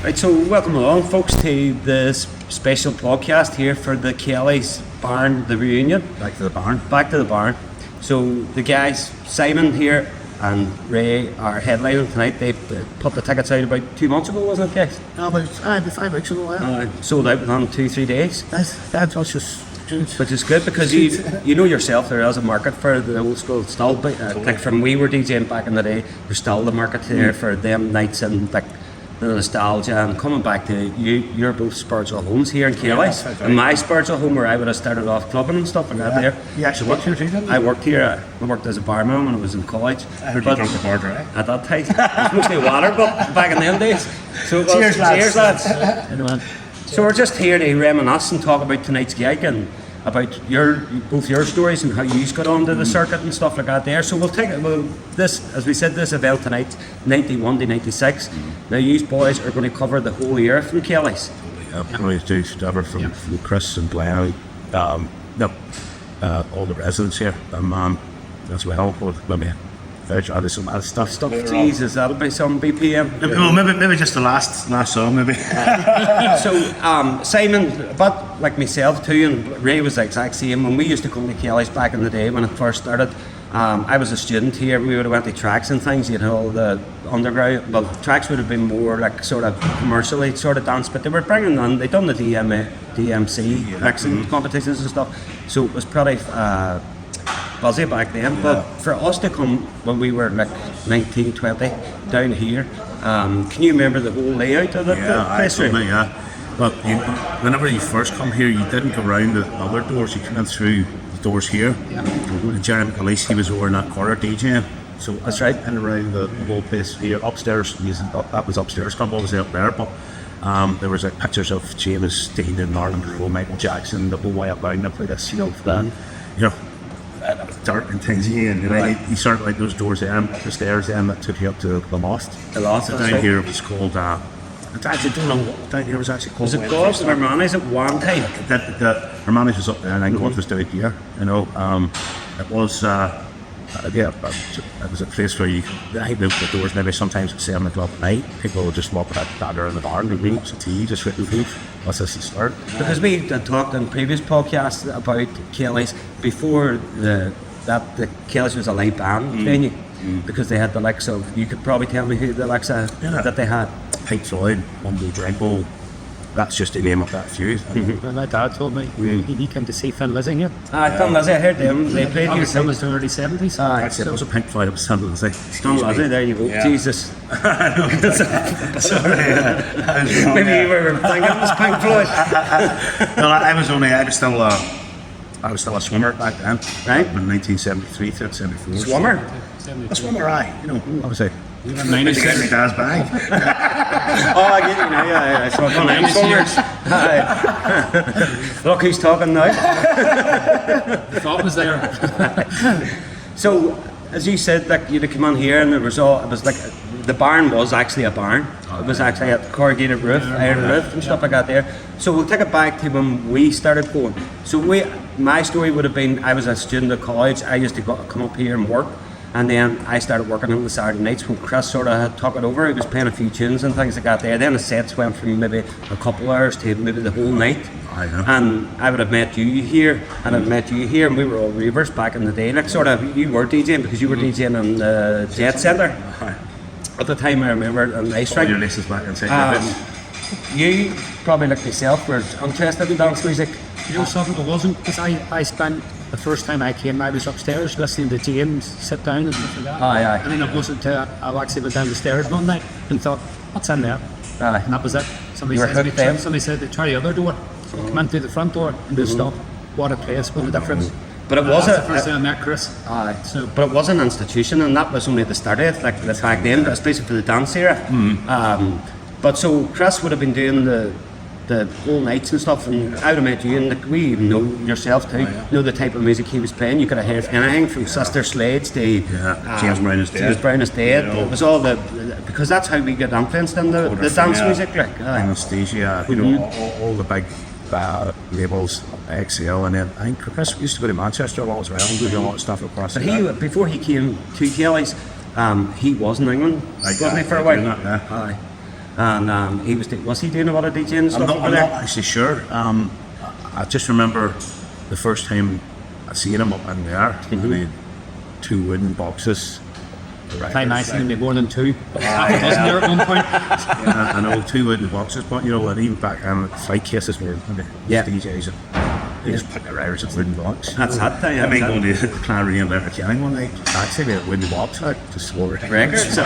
Right, so welcome along, folks, to this special podcast here for the Kelly's Barn, the reunion. Back to the barn. Back to the barn. So the guys, Simon here and Ray, are headlining tonight. They put the tickets out about 2 months ago, wasn't it, guys? No, but 5 weeks ago. Sold out within 2-3 days. That's just. Which is good because you know yourself, there is a market for the old school still. Like from we were DJing back in the day, there's still the market there for them nights and like the nostalgia and coming back to you. You're both spiritual homes here in Kelly's. And my spiritual home where I would have started off clubbing and stuff like that there. You actually worked here too, didn't you? I worked here. I worked as a barman when I was in college. I heard you drunk the bar dry. At that time, it was mostly water, but back in them days. So it was, Cheers, lads. Cheers, lads. So we're just here to reminisce and talk about tonight's gig and about both your stories and how you got onto the circuit and stuff like that there. So we'll take it. Well, this, as we said, this event tonight, 91 to 96. Now you boys are going to cover the whole year from Kelly's. Yeah, we do stuff from Chris and Glenn, all the residents here, as well. Maybe some other stuff. Jesus, that'll be some BPM. No, maybe just the last song, maybe. So Simon, but like myself too, and Ray was the exact same. When we used to come to Kelly's back in the day when it first started, I was a student here. We would have went to tracks and things. You'd all the underground. Well, tracks would have been more like sort of commercially sort of dance, but they were bringing on. They done the DMC mixing competitions and stuff. So it was pretty buzzy back then. But for us to come when we were like 19, 20 down here, can you remember the whole layout of the place? But whenever you first come here, you didn't go around the other doors. You came in through the doors here. And Jeremy Calise, he was over in that corner DJing. So that's right. And around the whole place here, upstairs. That was upstairs. Come obviously up there, but there was like pictures of James Dean and Norman Crowe, Michael Jackson, the whole way up around up like this, dark and tingy, and you started like those doors the stairs that took you up to the loft. The loft. Down here it was called. I actually don't know what down here was actually called. Was it Gobs and Armani's at one time? The Armani's was up there, and then Gobs was down here. It was. It was a place where I moved the doors maybe sometimes at 7 o'clock at night. People would just walk with that ladder in the barn and drink some tea, just written food. What's this start? Because we had talked in previous podcasts about Kelly's before the Kelly's was a live band venue. Because they had the likes of, you could probably tell me who the likes of that they had. Pink Floyd, Mumbo Jumbo. That's just the name of that feud. My dad told me he came to see Thin Lizzy here. Thin Lizzy, I heard them. They played you. It was the early 70s. It was a Pink Floyd, it was Thin Lizzy. Thin Lizzy, there you go. Yeah. Jesus. Sorry. Maybe you were thinking it was Pink Floyd. No, I was still a swimmer back then. Right. In 1973 to 74. Swimmer? A swimmer, obviously. You were 96. My dad's bag. I get you now, yeah. So I'm swimmers. Look who's talking now. Thought was there. So, as you said, like you'd come on here and it was like, the barn was actually a barn. It was actually a corrugated roof, iron roof and stuff like that there. So we'll take it back to when we started going. So my story would have been, I was a student at college. I used to come up here and work. And then I started working on the Saturday nights when Chris sort of took it over. He was playing a few tunes and things like that there. Then the sets went from maybe a couple of hours to maybe the whole night. I know. And I would have met you here, and I'd met you here, and we were all Reavers back in the day. Like sort of, you were DJing because you were DJing on the Jet Centre. At the time I remember on Ice Rink. Your laces back inside. You probably like myself were interested in dance music. You know something, I wasn't, because I spent the first time I came, I was upstairs listening to James sit down and stuff like that. Aye. And then I wasn't I actually went down the stairs one night and thought, what's in there? Aye. And that was it. Somebody said to try the other door. So I come in through the front door and just stop. What a place, what a difference. But it was the first time I met Chris. Aye. But it was an institution, and that was only the start of it, like the back then, especially for the dance era. But so Chris would have been doing the whole nights and stuff, and I would have met you, and we even know yourself too, know the type of music he was playing. You could have heard anything from Sister Slades to James Brown is Dead. James Brown is Dead. It was all because that's how we get influenced in the dance music, like Anastasia, all the big labels, XL, and then I think Chris used to go to Manchester a lot as well and do a lot of stuff across. But before he came to Kelly's, he was in England, wasn't he, for a while? Aye. and he was he doing a lot of DJing and stuff over I'm there? not actually sure. I just remember the first time I seen him up in there. We had 2 wooden boxes. Time I seen him more than 2. Wasn't there at one point? Yeah, I know 2 wooden boxes, but you know, and even back then, flight cases were Yeah. DJs. They just put their Irish in wooden box. That's that thing. I mean, going to Clanry and Letterkenny one night, taxi with a wooden box out, just swore it. Records.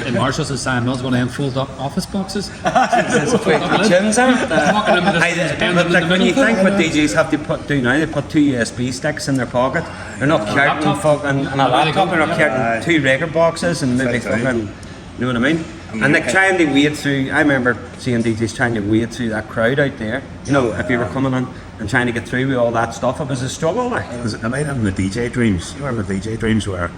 In Marshall's and Sam Mills, one of them fold up office boxes. Chins in it. Walking in with Aye, this but pen in like the when you middle. think what DJs have to do now, they put 2 USB sticks in their pocket. They're not carrying laptop. fucking and a laptop. They're not carrying 2 record boxes and maybe That's right. fucking. You know what I mean? And like trying to wade through. I remember seeing DJs trying to wade through that crowd out there. You know, if you were coming in and trying to get through with all that stuff, it was a struggle. Like. I might have the DJ dreams. You remember the DJ dreams where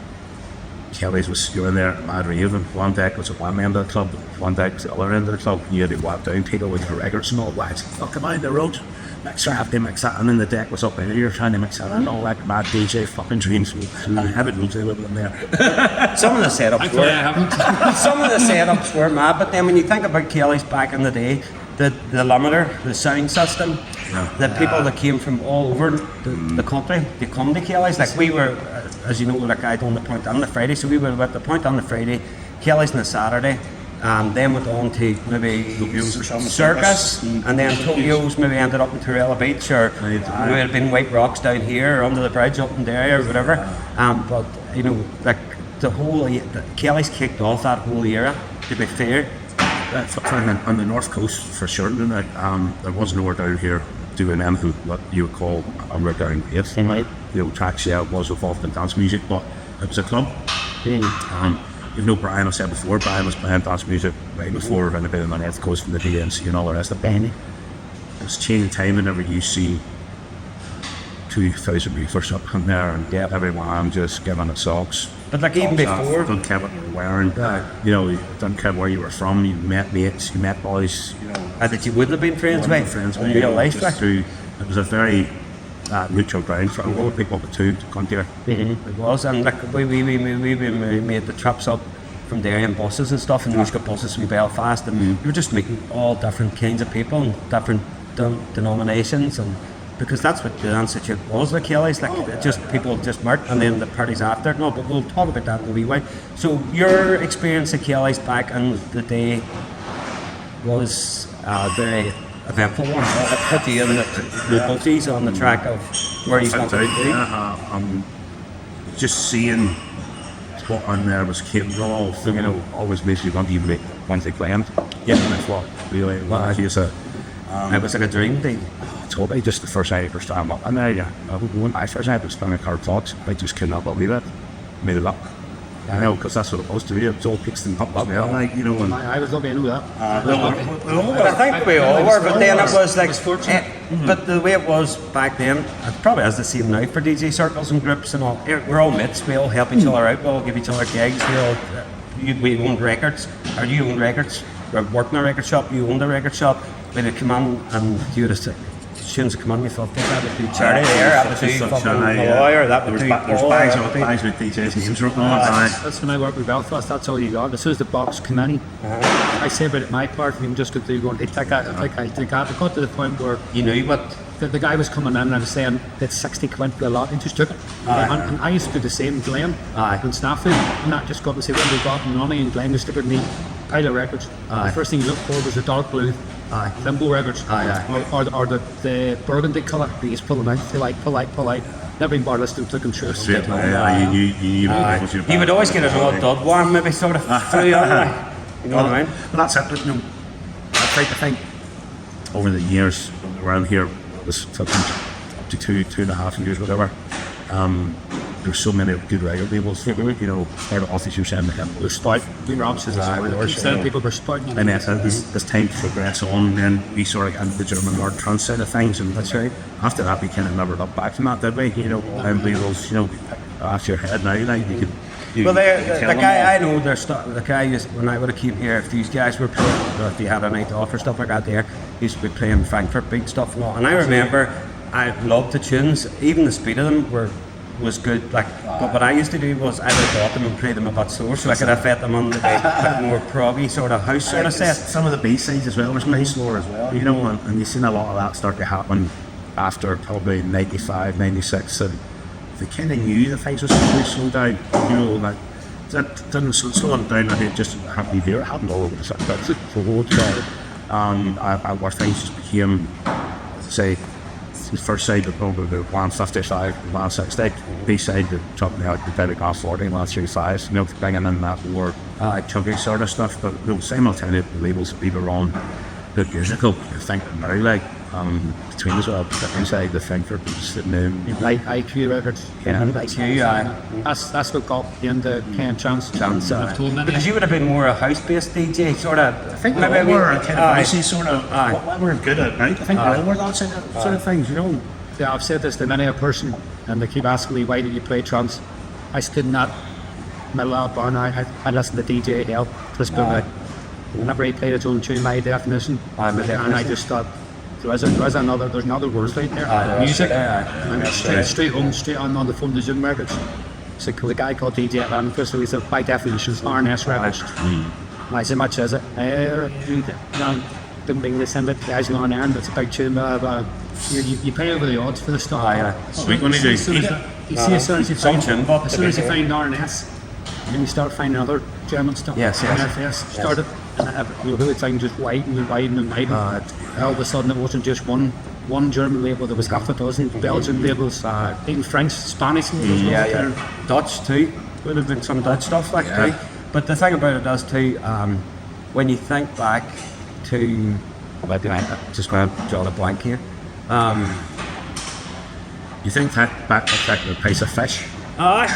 Kelly's was you were in there mad raving. One deck was at one end of the club, one deck was at the other end of the club. You had to walk down, people with the records and all that. Fuck, am I the road? Mix that, have to mix that, and then the deck was up in here trying to mix that and all that mad DJ fucking dreams. I haven't moved with them there. Some of the setups Thankfully, I were. haven't. Some of the setups were mad, but then when you think about Kelly's back in the day, the limiter, the sound system, the people that came from all over the country, they come to Kelly's. Like we were, as you know, like I done the point on the Friday, so we were at the point on the Friday, Kelly's on the Saturday, then went on to maybe Tokyo's or something. Circus, and then Tokyo's maybe ended up in Torella Beach, or it would have been White Rocks down here, or under the bridge up in there, or whatever. But you know, like the whole Kelly's kicked off that whole era. To be fair. On the north coast for sure, there was nowhere down here doing anything what you would call underground bass. Right. You know, track shell was involved in dance music, but it was a club. You know, Brian, I said before, Brian was playing dance music way before anybody on the north coast from the DNC and all the rest of it. It was changing time whenever you see 2,000 reefers up in there and everyone just giving it socks. But like even before, Don't care what you were wearing. You know, you don't care where you were from. You met mates, you met boys. You know, that you wouldn't have been friends with, friends in with real you, life. just Like. through. It was a very neutral ground for a lot of people to come here. It was, and like we made the trips up from Derry in buses and stuff, and we got buses from Belfast, and you were just meeting all different kinds of people and different denominations, and because that's what the Institute was like Kelly's, like it just people just met, and then the parties after. No, but we'll talk about that in a wee while. So your experience at Kelly's back in the day was a very eventful one. It put you in the booties on the track of where you got to be. Just seeing what on there was capable of, you know, always makes you want to even once they planned. Yeah, that's what really was. It was like a dream thing. Totally, just the first time I ever stand up. And there, when I first time I was playing a card thoughts, I just could not believe it. Made it up. You know, because that's what it was to me. It was all picks and up, like, you know. And I was lucky to know that. I think we all were, but then it was like, but the way it was back then, it probably as the same now for DJ circles and groups and all. We're all mates. We all help each other out. We all give each other gigs. We owned records, or you owned records. We worked in a record shop. You owned a record shop. We'd have come in and you would have tunes come on. We thought that would do charity there. That would do fucking Malloy, or that would do there's Paul, bags or of that would bags with DJs names written on it. That's when I worked with Belfast. That's all you got. This is the box committee. I say about it, my part, we just got through going, take that. I got to the point where you knew what. the guy was coming in and I was saying that 60 quid for a lot, he just took it. And I used to do the same in Glen and Snafu, and that just got to say when we got money, and Glen just took it me pile of records. The first thing you looked for was the dark blue Limbo records, or the burgundy colour. They just pull them out, they pull out. Never been bothered to took them through. You would always get a little dud warm, maybe sort of through on. You know what I mean? Well, that's it. But, you know, I try to think over the years around here, was up to 2.5 years, whatever. There's so many good record labels. You know, part of office you're saying the spout. We were options instead of people were spouting. And then as time progressed on, then we sort of got into the German art trance side of things, and that's right. After that, we kind of never looked back from that, did we? You know, and labels, you know, after your head now, like you could. Well, the guy I know, the guy used, when I would have came here, if these guys were playing, or if they had a night off or stuff like that, there used to be playing Frankfurt beat stuff and all. And I remember I loved the tunes, even the speed of them were was good. Like, but what I used to do was I would have bought them and play them a bit slower, so I could have fit them on the bit more proggy sort of house sort of set. Some of the B-sides as well was pretty slower as well, you know, and you've seen a lot of that start to happen after probably 95, 96, and they kind of knew the things was going to slow down, you know, like, that didn't slow them down, it just happened here, it happened all over the side, that's it, for whole where things just became, as I say, the first side of probably the 155, 160, B side the top now the Telegraph 40, 135, you know, bringing in that more chunky sort of stuff, but you know, simultaneously the labels that we were on the years ago, I think very like between as well, the inside the Frankfurt sitting in Like IQ records. Yeah. That's what got you into Ken Chance. I've told many. Because you would have been more a house-based DJ, sort of. I think we were kind of icy sort of what we're good at now. I think we were that sort of things, you know. Yeah, I've said this to many a person, and they keep asking me, why did you play trance? I stood in that middle of bar now, I listened to DJ Hell, Chris Boomer. Whenever he played his own tune, My Definition, and I just thought, there's another world right there, music, and straight on the phone to Zoom Records. So the guy called DJ Van Chris, so he said, by definition, RNS Records. And I said, much is it? Didn't bring this in, but guys on air, and it's a big tune, you pay over the odds for the stuff. So we're going to do You see, as soon as you find RNS, and then you start finding other German stuff. Yes. NFS started, and you really find just widening and widening and widening. All of a sudden, it wasn't just one German label, there was half a dozen Belgian labels, even French, Spanish labels. Dutch too. Would have been some Dutch stuff like too. But the thing about it is too, when you think back to, just going to draw a blank here. You think that back to the price of fish? Aye.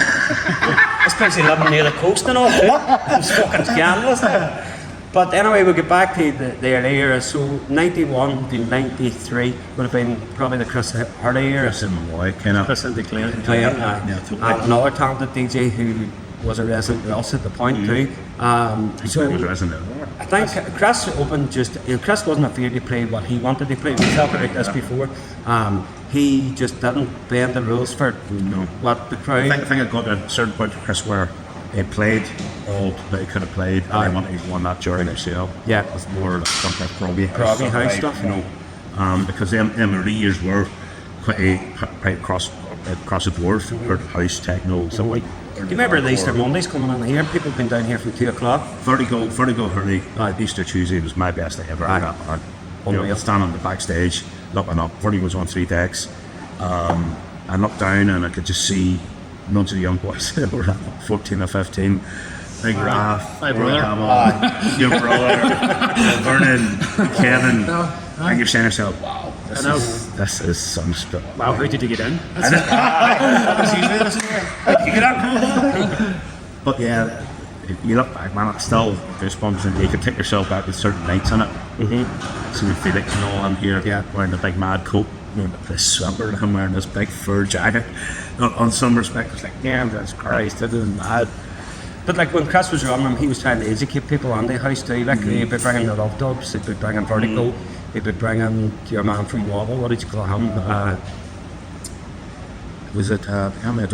Especially living near the coast and all. It's fucking scandalous. But anyway, we'll get back to the early era. So 91 to 93 would have been probably the Chris Hurley era. Chris and Malloy, kind of. Chris and Declare. Another talented DJ who was a resident with us at the point too. So it was resident. I think Chris opened Chris wasn't afraid to play what he wanted to play. We've talked about this before. He just didn't bend the rules for what the crowd. I think it got to a certain point for Chris where he played all that he could have played, and I wanted to won that during himself. Yeah. With more like some proggy house stuff, you know. Because them early years were quite across the board for house, techno, something like. Do you remember the Easter Mondays coming on here? People have been down here from 2 o'clock. Vertigo Hurley, Easter Tuesday was my best day ever. You know, standing on the backstage, looking up. Vertigo was on 3 decks. I looked down and I could just see loads of the young boys that were 14 or 15. Big Raph, My brother. your brother, Vernon, Kevin. And you're saying to yourself, wow, this is some stuff. Wow, how did you get in? But yeah, you look back, man, it's still goosebumps, and you can take yourself back with certain nights in it. So with Felix and all, I'm here wearing the big mad coat, this swimmer, and him wearing this big fur jacket. On some respect, it's like, damn, that's Christ, that is mad. But like when Chris was running him, he was trying to educate people on the house too. Like he'd be bringing the Love Dubs, he'd be bringing Vertigo, he'd be bringing your man from Wobble, what did you call him? Was it, how many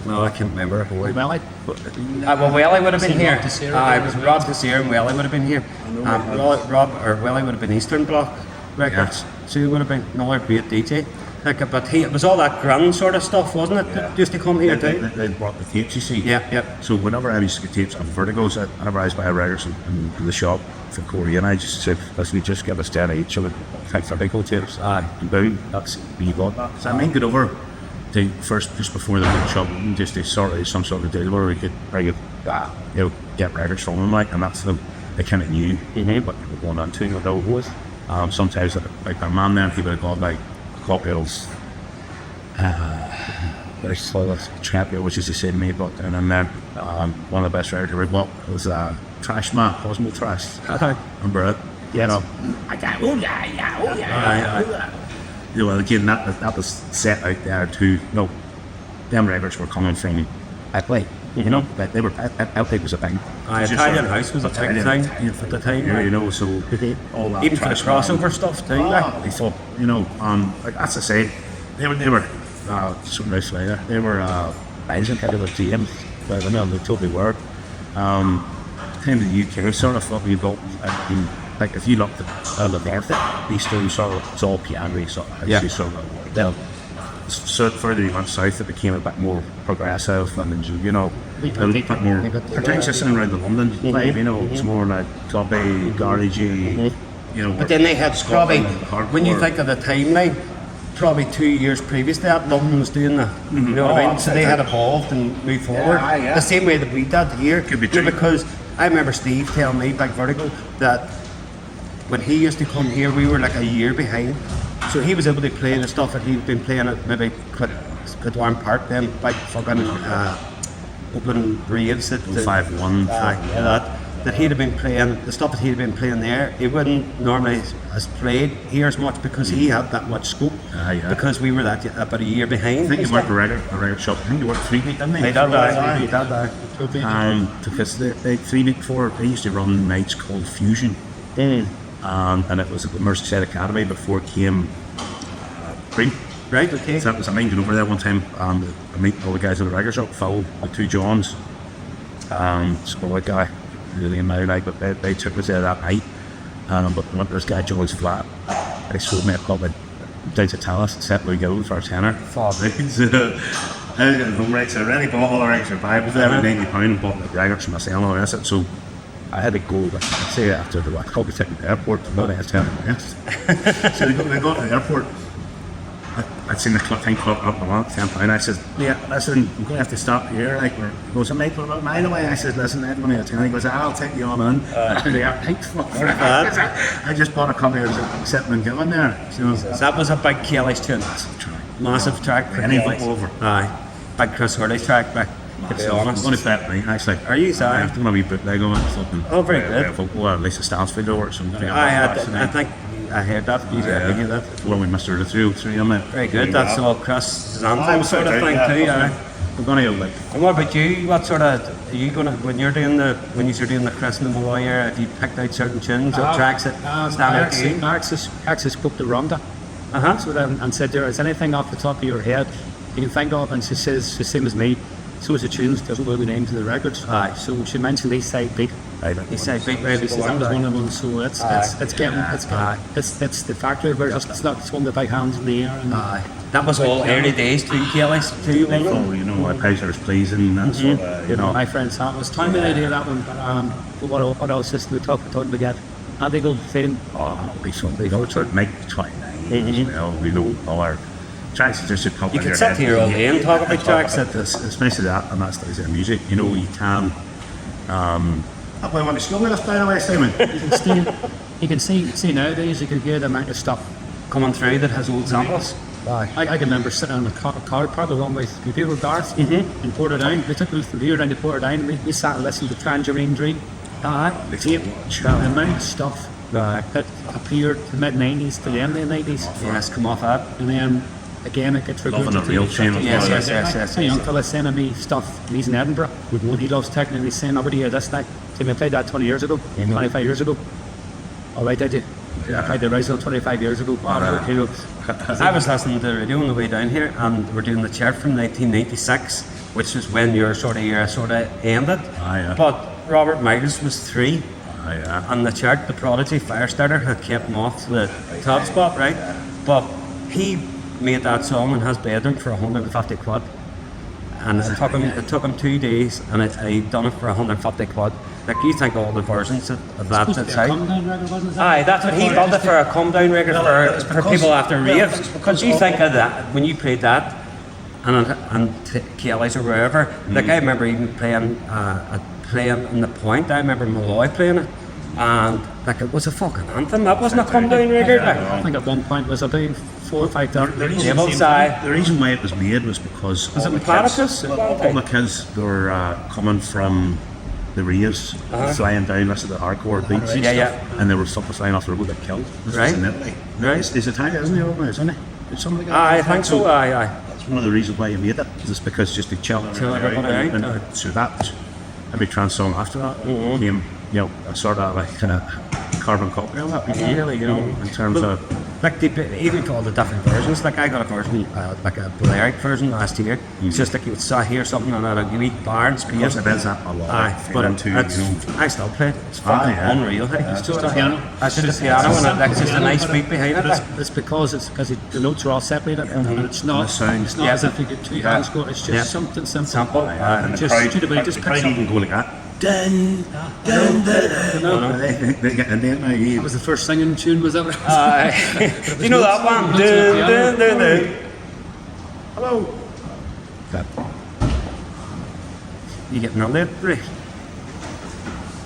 No, I can't remember. Welly. Well, Welly would have been here. It was Rob Desir and Welly would have been here. Welly would have been Eastern Bloc Records. So he would have been another great DJ. Like, but it was all that grand sort of stuff, wasn't it? That used to come here too. They brought the tapes, you see. Yeah. So whenever I used to get tapes of Vertigos, whenever I was buying records in the shop for Korea, and I just said, listen, just give us 10 each of it, like Vertigo tapes. And boom, that's when you got that. So I might get over the first, just before the big shop, just to sort of some sort of deal where we could get records from them, like, and that's they kind of knew what they were going on to, what that was. Sometimes, like our man then, he would have got like cocktails, Trapio, which is the same me, but and then one of the best records we bought was Trash Man, Cosmo Trash. Remember it? Yes. I got You know, again, that was set out there to, them records were coming from LA, but they were, LA was a thing. Italian house was a big thing at the time. Yeah, so all that even for the crossover stuff too. They thought, like, as I said, they were Some nice later. They were amazing kind of a team, but I mean, they totally were. Came to the UK, sort of thought we built. Like if you looked at the north, east, you saw it's all piano, so Yeah. sort of then. So further you went south, it became a bit more progressive, and you know, a little bit more pretentious and around the London vibe. You know, it's more like clubby, garagey. You know, But then they had probably, Scotland, when you hardcore. think of the timeline, probably 2 years previous to that, Dublin was doing that. You know what I mean? So they had evolved and moved forward. yeah. The same way that we did here. Could be You know, true. because I remember Steve telling me, Big Vertigo, that when he used to come here, we were like a year behind. So he was able to play the stuff that he'd been playing at maybe Clydwarn Park, then big fucking open raves that 5-1. that he'd have been playing, the stuff that he'd been playing there, he wouldn't normally has played here as much because he had that much scope. Yeah. Because we were that about a year behind. I think you worked a regular shop. I think you worked 3 weeks, didn't you? They did that. They did that. Because they 3 weeks before they used to run nights called Fusion, and it was at the Merseyside Academy before it came Green. Right, okay. So that was amazing over there one time, and I meet all the guys at the regular shop, Phil, the 2 Johns, Scarlet guy, really in my life, but they took us there that night, but went to this guy George's flat. They sold me a club down to Talis, set we go for a tenner. Fuck. I got home rights already, bought all the rights for Bible for every £90 and bought the records for myself and all the rest of it. So I had to go, I'd say after the I'd probably take me to the airport, but I had to tell rest. So they got to the airport. I'd seen the thing clock up a lot, £10. I said, yeah, listen, I'm going to have to stop here. Like, he goes, I'm making about a mile away. I said, listen, Ed, money at 10. He goes, I'll take you on in. They are, thanks, fuck. I just bought a copy of Sitting and Gillen there. So, That was a big Kelly's tune. Massive track. Any football over. Aye. Big Chris Hurley's track, back. To be I'm honest. going to bet me, actually. Are you sorry? I'm going to be bootleg on it. Something. Oh, very good. Football, or at least a Stansfield or something. I think I heard that. You heard that. Well, we missed the 303 on it. Very good. That's all Chris anthem sort of thing too. Yeah. We're going to like. And what about you? What sort of are you gonna when you're doing the Chris and the Warrior? Have you picked out certain tunes or tracks that stand out to you? Alex spoke to Rhonda. Uh-huh. And said, there is anything off the top of your head you can think of? And she says, the same as me, so is the tunes, doesn't know the names of the records. Aye. So she mentioned East Side Beat. He said big baby. She says that was one of them, so it's the factory version. It's not it's one with big hands in the air. And That was all early days too, Kelly's too. Oh, you know, my pleasure is pleasing. That's what, you know. my friend Sam was telling me the idea of that one, but what else is we talking about? And they go saying, Oh, be something. You know, it's like make 29. You know, we know all our tracks that just pop You in could your sit head. here all day and talk about tracks that Especially that, and that's the music. You know, you can. I play one to school with us, by the way, Simon. you can see nowadays you can hear the amount of stuff. coming through that has old samples. I can remember sitting on a car park along with computer Garth in Portadown. They took me from here down to Portadown and we sat and listened to Tangerine Dream. The amount of stuff that appeared in the mid-90s to the end of the 90s. Yes, come off that. And then again it gets Loving the real chain as Yes, well. yes. A young fella sending me stuff. He's in Edinburgh. And he loves techno. He's saying, over here this night. So we played that 20 years ago, 25 years ago. All right, did you? I played the original 25 years ago. I was listening to the radio on the way down here, and we're doing the chart from 1996, which is when your sort of era sort of ended. Yeah. But Robert Miles was 3. Yeah. On the chart, the Prodigy Firestarter had kept him off the top spot, right? But he made that song in his bedroom for 150 quid. And it took him 2 days, and he done it for 150 quid. Like, you think all the versions of that that's out? Aye, that's what he done it for, a come down record for people after raves. Because you think of that, when you played that, and Kelly's or wherever, like I remember even playing in the Point, I remember Malloy playing it, and like it was a fucking anthem, that wasn't a come down record. I think at one point was about 4 or 5 The reason why it was made was because Was all it the Platypus? kids, all the kids were coming from the raves, flying down, listening to hardcore beats and Yeah, stuff, and they were stuff flying off the road that killed. Right. Right. He's Italian, isn't he? Isn't he? It's something like I that. think so, aye. That's one of the reasons why he made it. Just because just to chill everybody out. and so that every trance song after that came, you know, a sort of like kind of carbon copy of that. Really, you know, in terms of like they even called the different versions. Like I got a version, like a Balearic version last year. It's just like you would sit here something and a wee bar and space. Yes, it is that a lot. But I still play it. It's fucking unreal. Hey. It's just a piano. It's just a piano and it's just a nice beat behind it. It's because the notes are all separated, and it's not. The sound. It's not as if you get two hands go. It's just something simple. Simple. And Just just pick even something. go like that. Dun, dun, dun, dun. They get in there now. That was the first singing tune, was that? You know that one? Dun, dun, dun, dun. Hello. That. You getting on there, Ray?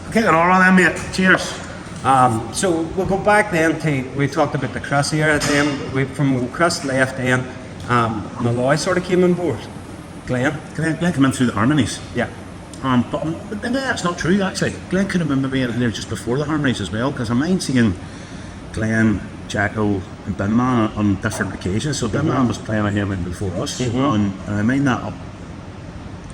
Okay, all right then, mate. Cheers. So we'll go back then to, we talked about the Chris era then, from when Chris left then, Malloy sort of came on board. Glenn? Glenn came in through the harmonies. Yeah. But that's not true actually. Glenn could have been maybe in there just before the harmonies as well, because I mind seeing Glenn, Jacko and Binman on different occasions. So Binman was playing with him before us, and I mind that up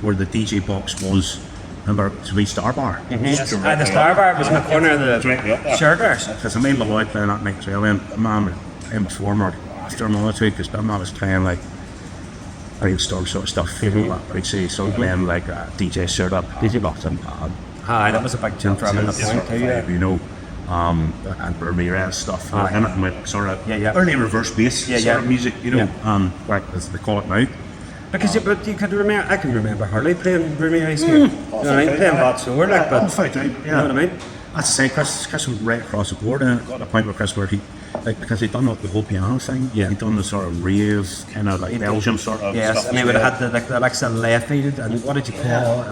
where the DJ box was. Remember, it was a wee Star Bar. The Star Bar was in the corner of the Directly up there. Sugar's. Because I made Malloy playing that night as well, and Binman playing before him or after him all the time, because Binman was playing like real storm sort of stuff. I'd say so playing like DJ shirt up, DJ box and Aye, that was a big tune for him in the point too, yeah. you know, and Ramirez stuff, and with sort of early reverse bass sort of music, you know, like as they call it now. Because but you could remember, I can remember Harley playing Ramirez here. You know what I mean? Playing lots slower, like, but you know what I mean? That's the same. Chris was right across the board, and it got to the point where Chris where he, like, because he'd done the whole piano thing, he'd done the sort of rave, kind of like Belgium sort of stuff. And he would have had the likes of left field and what did you call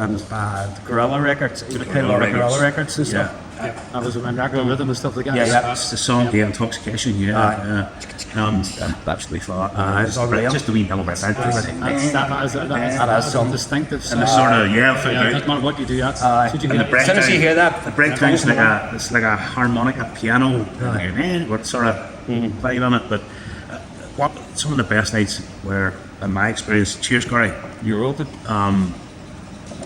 Gorilla Records. He would play a lot of Gorilla Records and stuff. That was when Ragnar Rhythm and stuff like that. That's the song, The Intoxication, absolutely flat. It's unreal. Just a wee mellow bit. That is some distinctive. And the sort of, doesn't matter what you do, that's as soon as you hear that, the breakdown's it's like a harmonica piano, with sort of playing on it. But what some of the best nights were, in my experience, cheers, Corey. you wrote it. Oh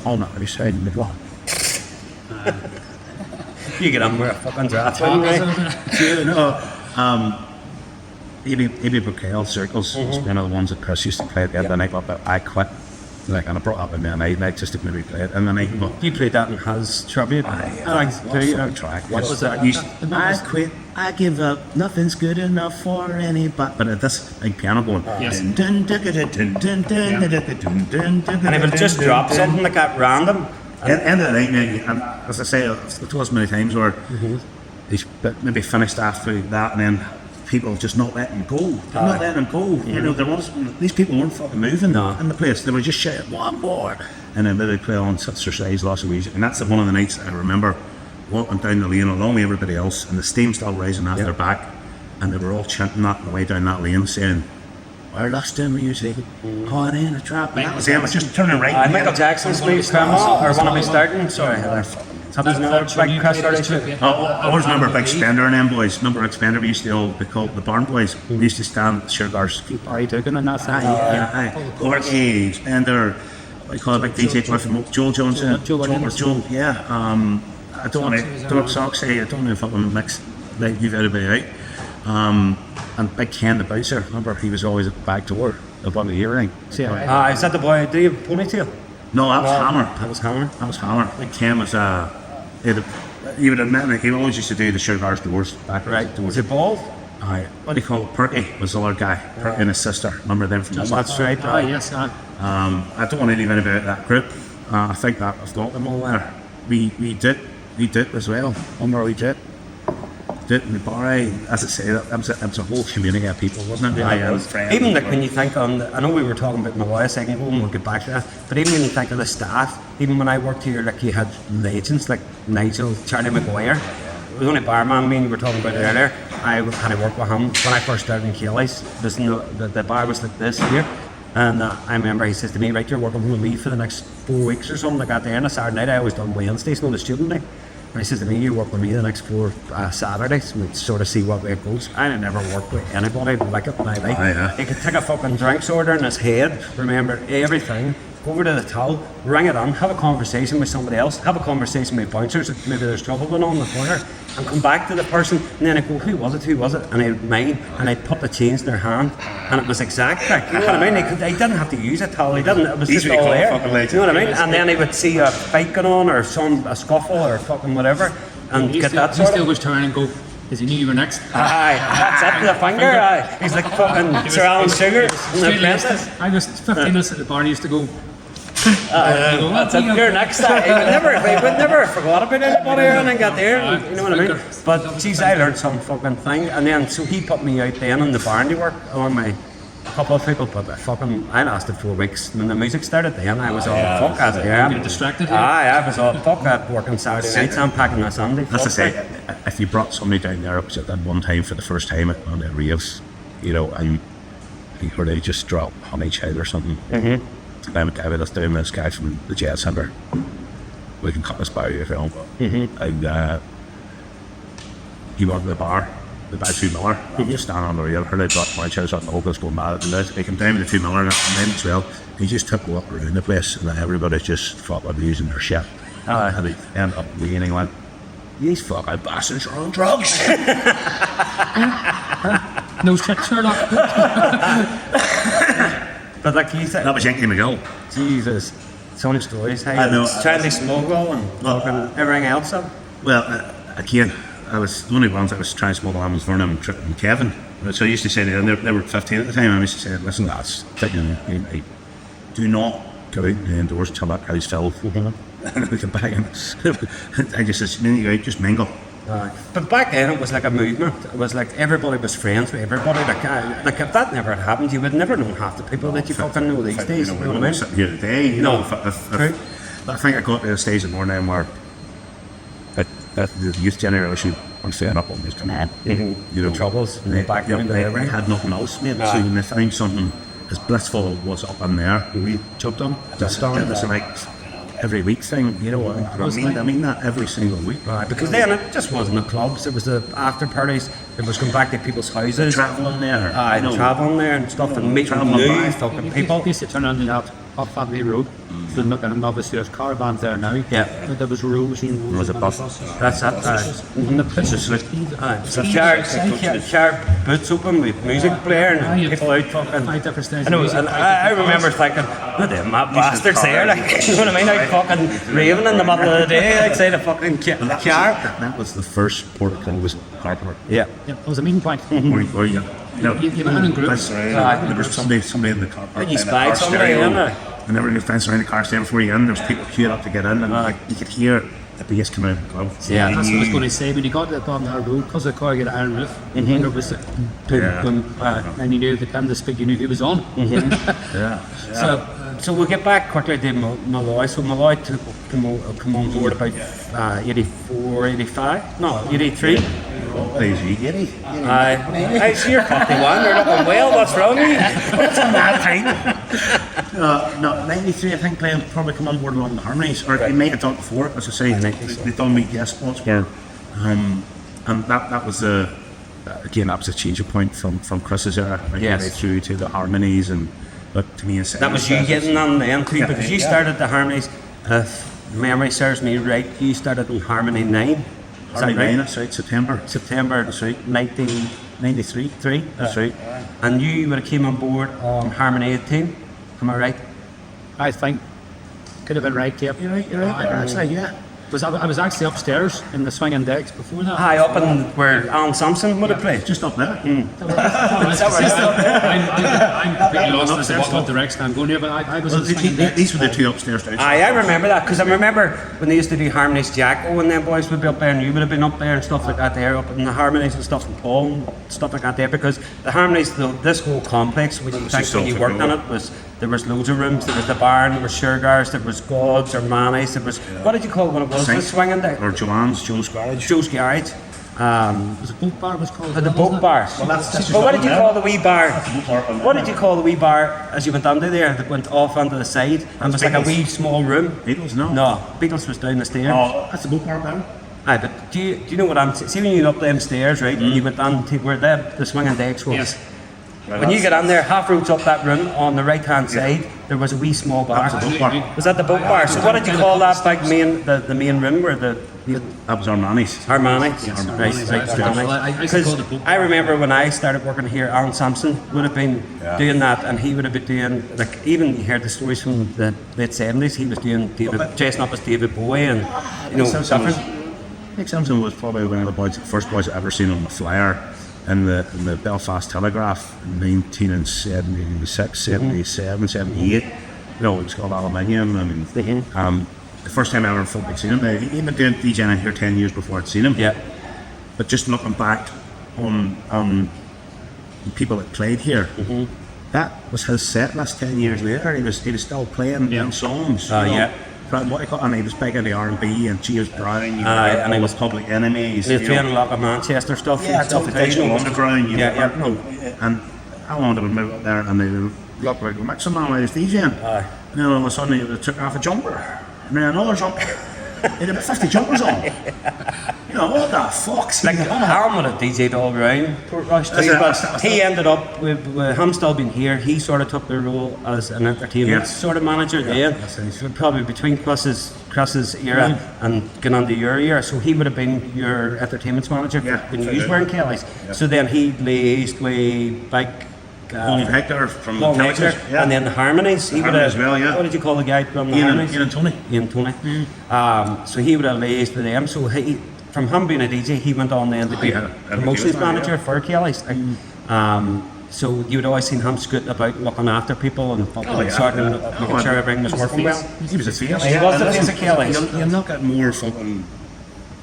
no, I was saying mid one. You get on with a fucking draft. Maybe Brickell Circles was one of the ones that Chris used to play at the end of the night, but I quit. Like, and I brought up in the night just to maybe play it in the night. But You played that in his tribute. track. What was that? I quit. I give up. Nothing's good enough for anybody. But this big piano going. Yes. And And he would just drop something like that random. End of the night, and as I say, I've told us many times where he's maybe finished after that, and then people just not letting him go. They're not letting him go. You know, these people weren't fucking moving in the place. They were just shouting, "One more!" And then they play on such size, lots of ways. And that's one of the nights I remember walking down the lane along with everybody else, and the steam still rising off their back, and they were all chanting that on the way down that lane, saying, "We're lost in music, caught in a trap." And that was him. It's just turning right. Michael Jackson's Sweet Grandma, or one of me starting. Sorry, that was another big Chris started. I always remember Big Spender and them boys. Remember Big Spender? We used to all be called the Barn Boys. We used to stand at Sugar's. Are you doing and that's Corky, Spender, what do you call it, Big DJ boy from Joel Johnson. Joel, yeah. I don't want to, Dark Socks, I don't know if I can mix, like, give everybody out. And Big Ken the Bouncer, remember he was always at the back door above the earring. Is that the boy? Do you have a ponytail? No, that was Hammer. That was Hammer. That was Hammer. Big Ken was you would admit that he always used to do the Sugar's doors back Right. doors. Was it bald? Aye. What do you call it? Perky was the other guy. Perky and his sister. Remember them from That's right. yes, I don't want to leave anything about that group. I think that I've got them all there. We did as well. Remember we did in the bar. As I say, that was a whole community of people, wasn't it? Even like when you think on, I know we were talking about Malloy a second ago, and we'll get back to that. But even when you think of the staff, even when I worked here, like you had legends like Nigel, Charlie McGuire. It was only barman. Me and you were talking about it earlier. I had to work with him when I first started in Kelly's. The bar was like this here. And I remember he says to me, "Right, you're working with me for the next 4 weeks or something like that." There on a Saturday night, I always done Wednesdays, not the student night. And he says to me, "You work with me the next 4 Saturdays, and we'd sort of see what way it goes." I had never worked with anybody like it in my life. He could take a fucking drinks order in his head, remember everything, go over to the till, ring it on, have a conversation with somebody else, have a conversation with bouncers, if maybe there's trouble going on in the corner, and come back to the person, and then I go, who was it? And I'd mine, and I'd put the change in their hand, and it was exact, like, you know what I mean? They didn't have to use a towel, it was just all there, you know what I mean? And then he would see a fight going on, or a scuffle, or fucking whatever, and get that He sort still of... was turning and go, because he knew you were next. Aye, that's it, the finger, aye. He's like fucking Sir Alan Sugar in the Straight left. Apprentice. I was 15 minutes at the bar and he used to go, That's it, you're next. He would never forgot about anybody or anything got there, you know what I mean? But geez, I learned some fucking thing, and then so he put me out then in the barn to work along my couple of people, but I lasted 4 weeks. When the music started then, I was all fuck that, yeah. you're distracted here. Aye, I was all fuck that working Saturday nights, I'm packing on Sunday. That's to fuck say, that. if you brought somebody down there, it was at that one time for the first time on the raves, you know, and you heard they just drop Honey Child or something. Mm-hmm. And I'm David, let's do this guy from the Jazz Centre. We can cut this by you if you want. Mm-hmm. And he walked to the bar, the by 2 Miller, just standing on the rail, heard they dropped Honey Child, the whole place going mad at the list. They came down with the 2 Miller and then as well. He just took up around the place and everybody just thought about losing their shit. And they ended up leaning and went, these fucking bastards are on drugs. No shit, Sherlock. But like you said, That was Yankee McGill. Jesus, so many stories. Hey, I know. Trying to smuggle and fucking everything else up. Well, again, the only ones I was trying to smuggle on was Vernon and Trip and Kevin. So I used to say to them, they were 15 at the time, and I used to say, listen lads, do not go out indoors till that house filled. And we come back and I just said, you go out, just mingle. But back then it was like a movement. It was like everybody was friends with everybody. Like if that never had happened, you would never know half the people that you fucking know these days. You know what I mean? Sitting here today, you No, know, true. I think I got to the stage of more now where the youth generation are fed up on this kind of, you know, Troubles in the background. they had nothing else, mate. So when they found something as blissful as was up in there, we jumped on. It was like every week thing, you know. I mean that every single week. Right, because then it just wasn't the clubs, it was the after parties, it was going back to people's houses. Travelling there, Aye, travelling there and stuff and meeting Travelling new by. fucking people. He used to turn on that off Family Road. And look, and obviously there's caravans there now. Yeah. But there was rows and rows. There was a and bus. buses. That's it. And the pitches. So sharp boots open with music playing and people out fucking. Five different styles I know, of music, and five I different remember thinking, what the mad bastards there, like, you know what I mean? Out fucking raving in the middle of the day, outside a fucking car. That was the first port of call was Carport. Yeah. Yeah, it was a meeting point. Where you know, You were in groups. there was somebody in the car park. You playing a spied car somebody, stereo, didn't and they were in the fence around the car stereo before you in. There was people queued up to get in, and like you could hear the bass coming out of the club. Yeah. That's what I was going to say. When you got to the bottom of our road, because the car had an iron roof, there was a boom, and you knew the time to speak, you knew who was on. So we'll get back quickly to Malloy. So Malloy come on board about 84, 85? No, 83. Easy, Eddie. I see you're 51, you're looking well, what's wrong with you? What's in that time? No, 93, I think, playing probably come on board along the Harmonies, or they may have done it before, as I say, they done meet guest spots. Yeah. And that was again, that was a change of point from Chris's era, right, Yes. right through to the Harmonies, and look to me, That was you getting on then too, because you started the Harmonies, if memory serves me right, you started in Harmony 9. Is that Harmony 9, right? that's right, September. September 1993. 3. That's right. And you would have came on board on Harmony 18. Am I right? I think could have been right, Cape. You're right, that's right, yeah. I was actually upstairs in the swinging decks before that. High up in where Alan Sampson would have played. Just up there. I'm completely lost as to what direction I'm going here, but I was in the swinging decks. These were the two upstairs downstairs. I remember that, because I remember when they used to do Harmonies, Jacko and them boys would be up there, and you would have been up there and stuff like that there, up in the Harmonies and stuff, and Paul and stuff like that there, because the Harmonies, this whole complex, when you think when you worked on it, there was loads of rooms, there was the barn, there was Shergars, there was Gods or Manny's, there was, what did you call it when it was, the swinging deck? Or Joe's Garage. Joe's Garage. Was it boat bar? Was called The boat bar. Well, that's But what did you call the wee bar? bar. What did you call the wee bar as you went under there that went off onto the side and was like a Beatles. wee small room? Beatles, no. No, Beatles was down the stairs. Oh, that's the boat bar there. Aye, but do you know what I'm saying? See when you went up them stairs, right, and you went down to where the swinging decks was? Yes. When you get on there, half roads up that room on the right hand side, there was a wee small bar. That was a boat bar. Was that the boat bar? So what did you call that big the main room where the That was Armani's. Armani? Armani. Right, I used to call it the Because boat I remember when I started working here, Alan Sampson would have been doing that, and he would have been doing, like, even you heard the stories from the late 70s, he was doing dressing up as David Bowie and, different. Nick Simpson was probably one of the boys, first boys I ever seen on the flyer in the Belfast Telegraph in 1976, 77, 78. You know, it was called Aluminium. I mean, the first time I ever felt like seen him, he'd been doing DJing here 10 years before I'd seen him. Yeah. But just looking back on the people that played here, that was his set list 10 years later. He was still playing them songs. And he was big in the R&B and James Brown, and he was Public Enemies. He was doing a lot of Manchester stuff. Yeah, and stuff tough like additional that. underground. Yeah. And I wanted to move up there, and they looked like mixing man I was DJing. And then all of a sudden they took off a jumper, and then another jumper. They had about 50 jumpers on. You know, what the fuck's Like, Alan would have DJ'd all around Portrush too, but he ended up with him still being here. He sort of took the role as an entertainment sort of manager then, probably between Chris's era and getting on to your era. So he would have been your entertainment manager when you were in Kelly's. So then he liaised with back. Paul Hector from Paul the Hector, and then the Harmonies. He would Harmonies have, as well, yeah. What did you call the guy from the Ian Harmonies? and Tony. Ian Tony. So he would have liaised with them. So from him being a DJ, he went on then to be a promotions manager for Kelly's. So you would always seen him scooting about, looking after people and making sure everything was working well. He was a face. He was the face of Kelly's. You'll not get more fucking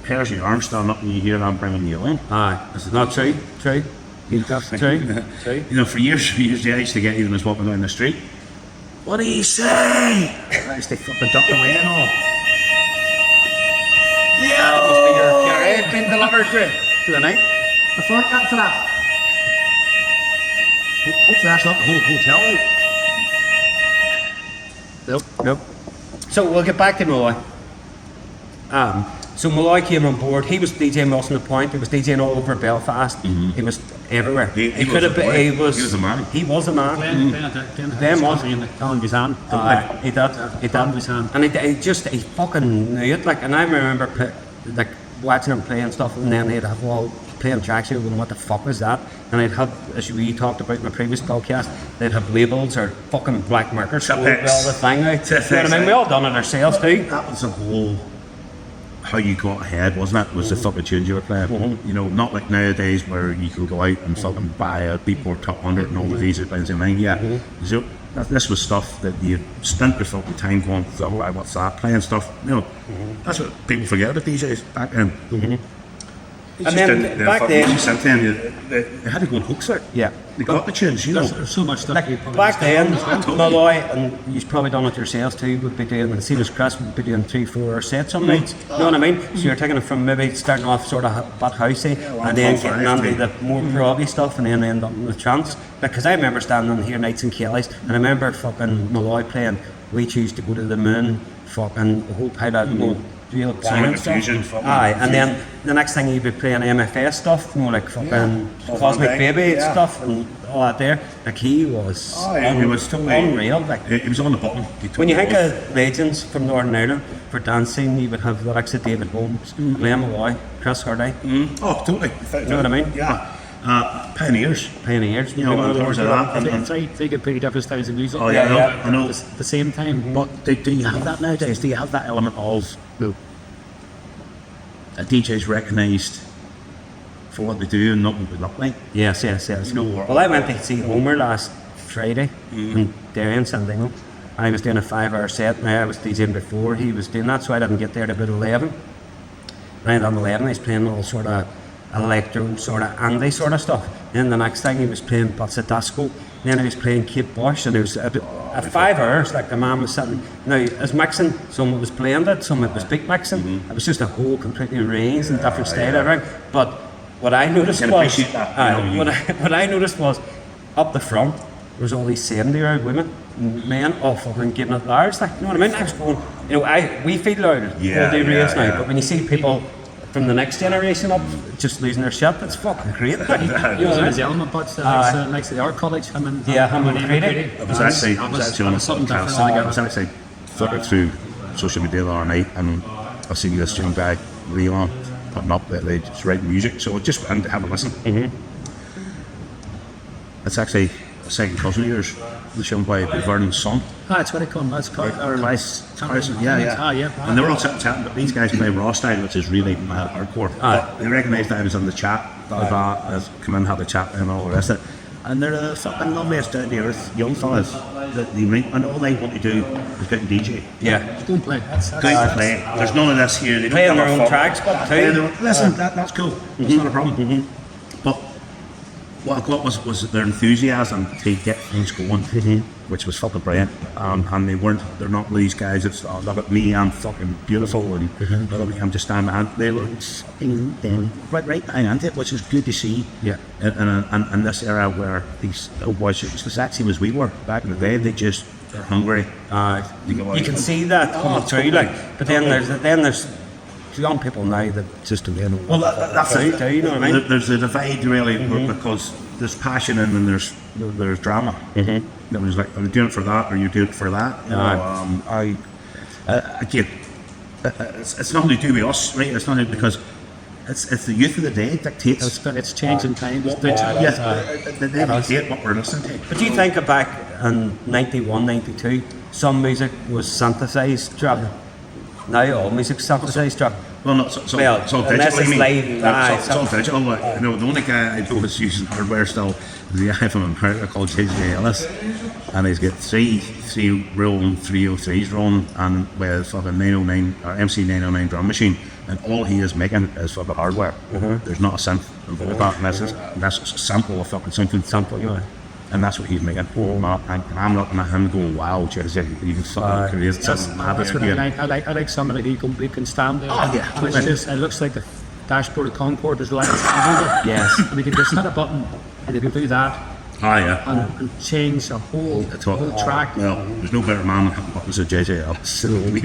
pairs of your arms standing up when you hear them bringing you in. Aye, this is not true. True. True. You know, for years I used to get even as walking down the street. What do you say? I used to fucking duck away and all. Your head being delivered to the night. The fuck that for that? Hopefully that's not the whole hotel. Nope. So we'll get back to Malloy. So Malloy came on board. He was DJing Wilson the Point. He was DJing all over Belfast. He was everywhere. He could have been. He was a man. He was a man. Then was on his hand. He did. His hand. And he fucking knew it. Like, and I remember like watching him play and stuff, and then he'd have all playing tracks. You going, what the fuck was that? And I'd have, as we talked about in my previous podcast, they'd have labels or fucking black markers all the thing out. You know what I mean? We all done it ourselves too. That was the whole how you got ahead, wasn't it? Was the fucking tunes you were playing. You know, not like nowadays where you could go out and fucking buy a Beatport Top 100 and all the these things in mind. So this was stuff that you spent your fucking time going, oh, what's that, playing stuff. You know, that's what people forget about DJs back then. And then back then, they had to go and hooks out. Yeah. They got the tunes, you know. There's so much stuff. Like back then, Malloy, and you've probably done it yourselves too, would be doing, and Cedar's Crest would be doing 3-4 sets some nights. You know what I mean? So you're taking it from maybe starting off sort of a bit housey, and then getting onto the more proggy stuff, and then end up with trance. Because I remember standing here nights in Kelly's, and I remember fucking Malloy playing We Choose to Go to the Moon, fucking a whole pile of real banging stuff. Aye, and then the next thing he'd be playing MFS stuff, like fucking Cosmic Baby stuff and all that there. Like he was, he was totally unreal. Like he was on the button. when you think of legends from Northern Ireland for dancing, you would have the likes of David Holmes, Glenn Malloy, Chris Hurdy. Oh, totally. You know what I mean? Yeah. Pioneers. You know, there was that. They get pretty different styles of music. Oh yeah, I know. At the same time, But do you have that nowadays? Do you have that element of a DJ's recognised for what they do and not what they look like? Yes. You know, Well, I went to see Homer last Friday in Derry and Sandingo. I was doing a 5-hour set. Now I was DJing before he was doing that, so I didn't get there till about 11. Around 11, he's playing all sort of electro, sort of Andy sort of stuff. Then the next thing he was playing Butts at Disco. Then he was playing Kate Bush, and it was at 5 hours. Like the man was sitting. Now, as mixing, some of it was blended, some of it was big mixing. It was just a whole completely range and different style, everything. But what I noticed can was, appreciate that. what I noticed was, up the front, there was all these 70-year-old women, men, all fucking giving it theirs. Like, you know what I mean? I was going, we feel louder, all day raves now. But when you see people from the next generation up just losing their shit. It's fucking great. He was in his element, but next to the art college, him and him and Amy Brady. Brady. It was actually on something podcast. different. I was actually flipping through social media the other night, and I've seen this young guy, Leon, putting up that they just write music. So I just went to have a listen. It's actually a second cousin of yours, the young boy, Vernon's son. That's what they call him. That's called. Nice person, yeah. Ah, yeah. And they were all chatting, but these guys play raw style, which is really mad hardcore. But they recognised I was on the chat, come in, have a chat, and all the rest of it. And they're the fucking loveliest down to earth young fellas that they meet, and all they want to do is get a DJ. Yeah. Don't play. That's Go out and play. There's none of this here. They don't Playing have their a own fuck. tracks, but Yeah, too. listen, that's cool. It's not a problem. But what I got was their enthusiasm to get things going, which was fucking brilliant. And they're not these guys that's, oh, look at me, I'm fucking beautiful, and look at me, I'm just standing behind. They were fucking right behind it, which is good to see. Yeah. And this era where these old boys, it was exactly as we were back in the day, they're hungry. You can see that coming through, like. But then there's young people now that just don't know. Well, that's it. You know what I mean? There's a divide really because there's passion and then there's drama. It was like, are you doing it for that or are you doing it for that? Again, it's nothing to do with us, right? It's not because it's the youth of the day dictates. It's changing times. Yes, they dictate what we're listening to. But do you think back in 91, 92, some music was synthesized drop? Now all music's synthesized drop. Well, no, it's all unless digital. it's I mean, live, it's all digital. Like, the only guy I know that's using hardware still is the guy from America called JJ Ellis, and he's got three rolling 303s rolling, and with fucking 909 or MC 909 drum machine, and all he is making is fucking hardware. There's not a synth involved with that, and that's a sample of fucking something. And that's what he's making. And I'm looking at him going, wow, JJ, you can fucking create something mad. That's what I like somebody who can stand there. Oh, yeah. And it's just, it looks like the dashboard of Concorde. There's lights. Yes. And they can just hit a button and they can do that and change a whole track. Well, there's no better man than what was a JJ Ellis. And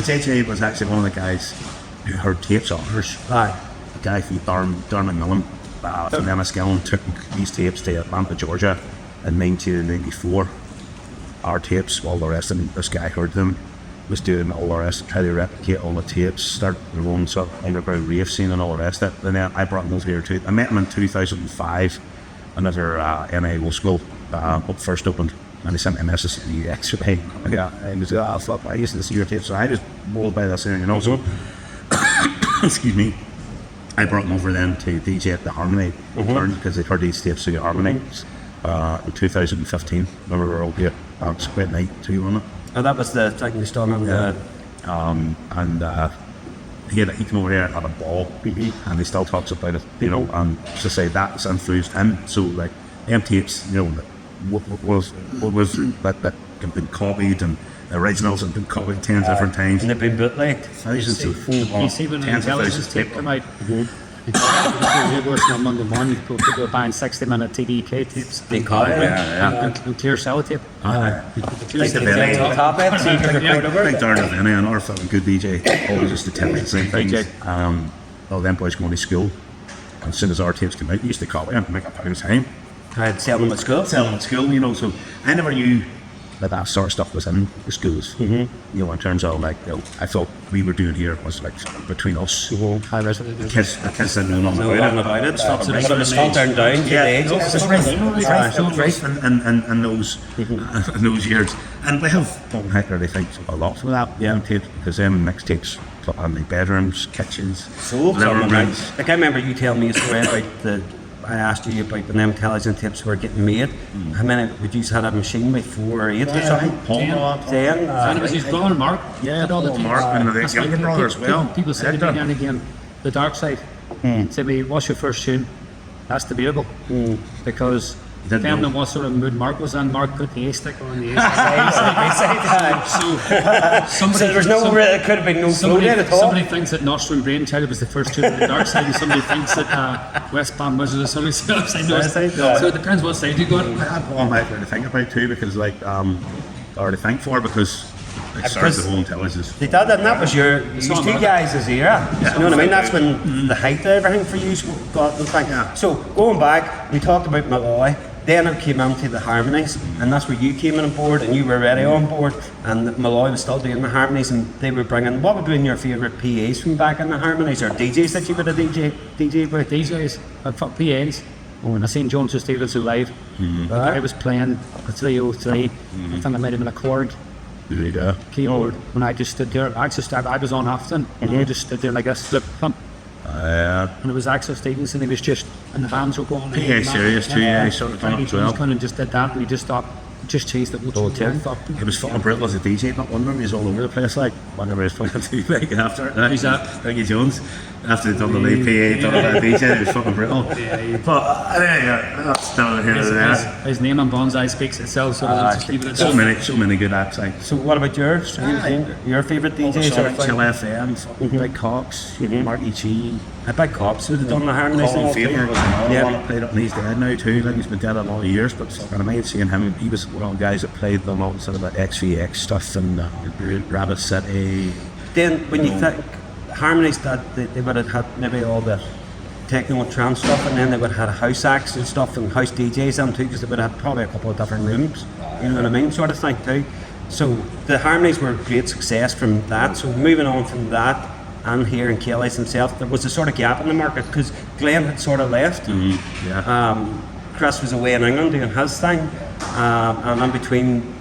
JJ was actually one of the guys who heard tapes on hers. A guy from Darman Millen. From Enniskillen took these tapes to Atlanta, Georgia in 1994. Our tapes, all the rest of them, this guy heard them, was doing all the rest, try to replicate all the tapes, start their own sort of underground rave scene and all the rest of it. And then I brought him over here too. I met him in 2005, another NA Old School up first opened, and he sent me a message in the X-ray. Yeah, and he was like, oh fuck, I used to listen to your tapes, so I just rolled by this thing, so excuse me. I brought him over then to DJ at the Harmony because they'd heard these tapes through the Harmony in 2015. Remember, we were all here. It was a great night too, wasn't it? Oh, that was the thing they stormed on the. He came over here and had a ball, and he still talks about it, and to say that's influenced him. So, like, them tapes, what was that had been copied, and the originals had been copied 10 different times. And they've been bootlegged. Thousands of You see when the tens of intelligence thousands of tape people. come out, you're working on Monday morning, people are buying 60-minute TDK tapes. They call it. And clear sellotape. Like the Vinny. Top end, so you can record over. Big Darren Vinny, another fucking good DJ, always just to tell me the same things. All them boys going to school, and as soon as our tapes came out, we used to copy them and make a pound of time. I'd sell them at school. Sell them at school, so I never knew that sort of stuff was in the schools. In terms of like, I thought we were doing here was like between us. High resolution. The kids didn't know nothing about it. But it was filtered down to the age. In those years, and we have done heck really thanks a lot for that. Because them mix tapes on the bedrooms, kitchens, So living rooms. like I remember you telling me a story about I asked you about when them intelligent tips were getting made. How many would you had a machine with 4 or 8 or something? 10. And it was his brother Mark. Yeah, all the Paul Mark and the That's why younger brother as well. People say to me now and again, the dark side. Say to me, what's your first tune? That's debatable. Because depending on what sort of mood Mark was in, Mark put the A sticker on the A sticker. So There was it could have been no flow there at all. somebody thinks that Nostrum Brain Child was the first tune on the dark side, and somebody thinks that West Palm Wizard or somebody so it depends what side you go on. I had Paul Mark to think about too, because I already thank for, because It started the whole intelligence. They did, and that was your you all two about guys' era. Yeah. You know what I mean? That's when the height of everything for you got the thing. Yeah. So going back, we talked about Malloy. Then it came into the harmonies, and that's where you came on board, and you were already on board. And Malloy was still doing the harmonies, and they were bringing. What would have been your favourite PAs from back in the harmonies, or DJs that you would have DJ with? These guys, fuck PAs. Oh, when I seen Jones and Stevens live, I was playing a 303. I think I made him an accord Yeah. keyboard. When I just stood there, I was on Afton, and I just stood there like a slip thump. And it was Axel Stevens, and he was just, and the bands were going. Yeah, serious too, yeah, he sort of done it as well. He kind of just did that, and he just stopped, just chased it. It was fucking brutal as a DJ, but one of them was all over the place, like, whenever he was playing TV, like, and after it, Who's that? Dougie Jones. After they'd done the lead PA, done it as a DJ, it was fucking brutal. But, that's down here and there. His name on Bonsai speaks itself, so let's just leave it at So that. so many good acts, like. So what about yours? Your favourite DJs? Chill FM, fucking Big Cox, Marty G. I bet Cops would have done the harmonies. Colin Faber was another Yeah. one that played up, and he's dead now too. Like, he's been dead a lot of years, but fucking, I mind seeing him. He was one of the guys that played the lot sort of like XVX stuff and Rabbit City. Then when you think harmonies, that they would have had maybe all the techno and trance stuff, and then they would have had house acts and stuff and house DJs on too, because they would have probably a couple of different rooms. You know what I mean, sort of thing too. So the harmonies were a great success from that. So moving on from that, and here in Kelly's himself, there was a sort of gap in the market because Glenn had sort of left. Yeah. Chris was away in England doing his thing, and in between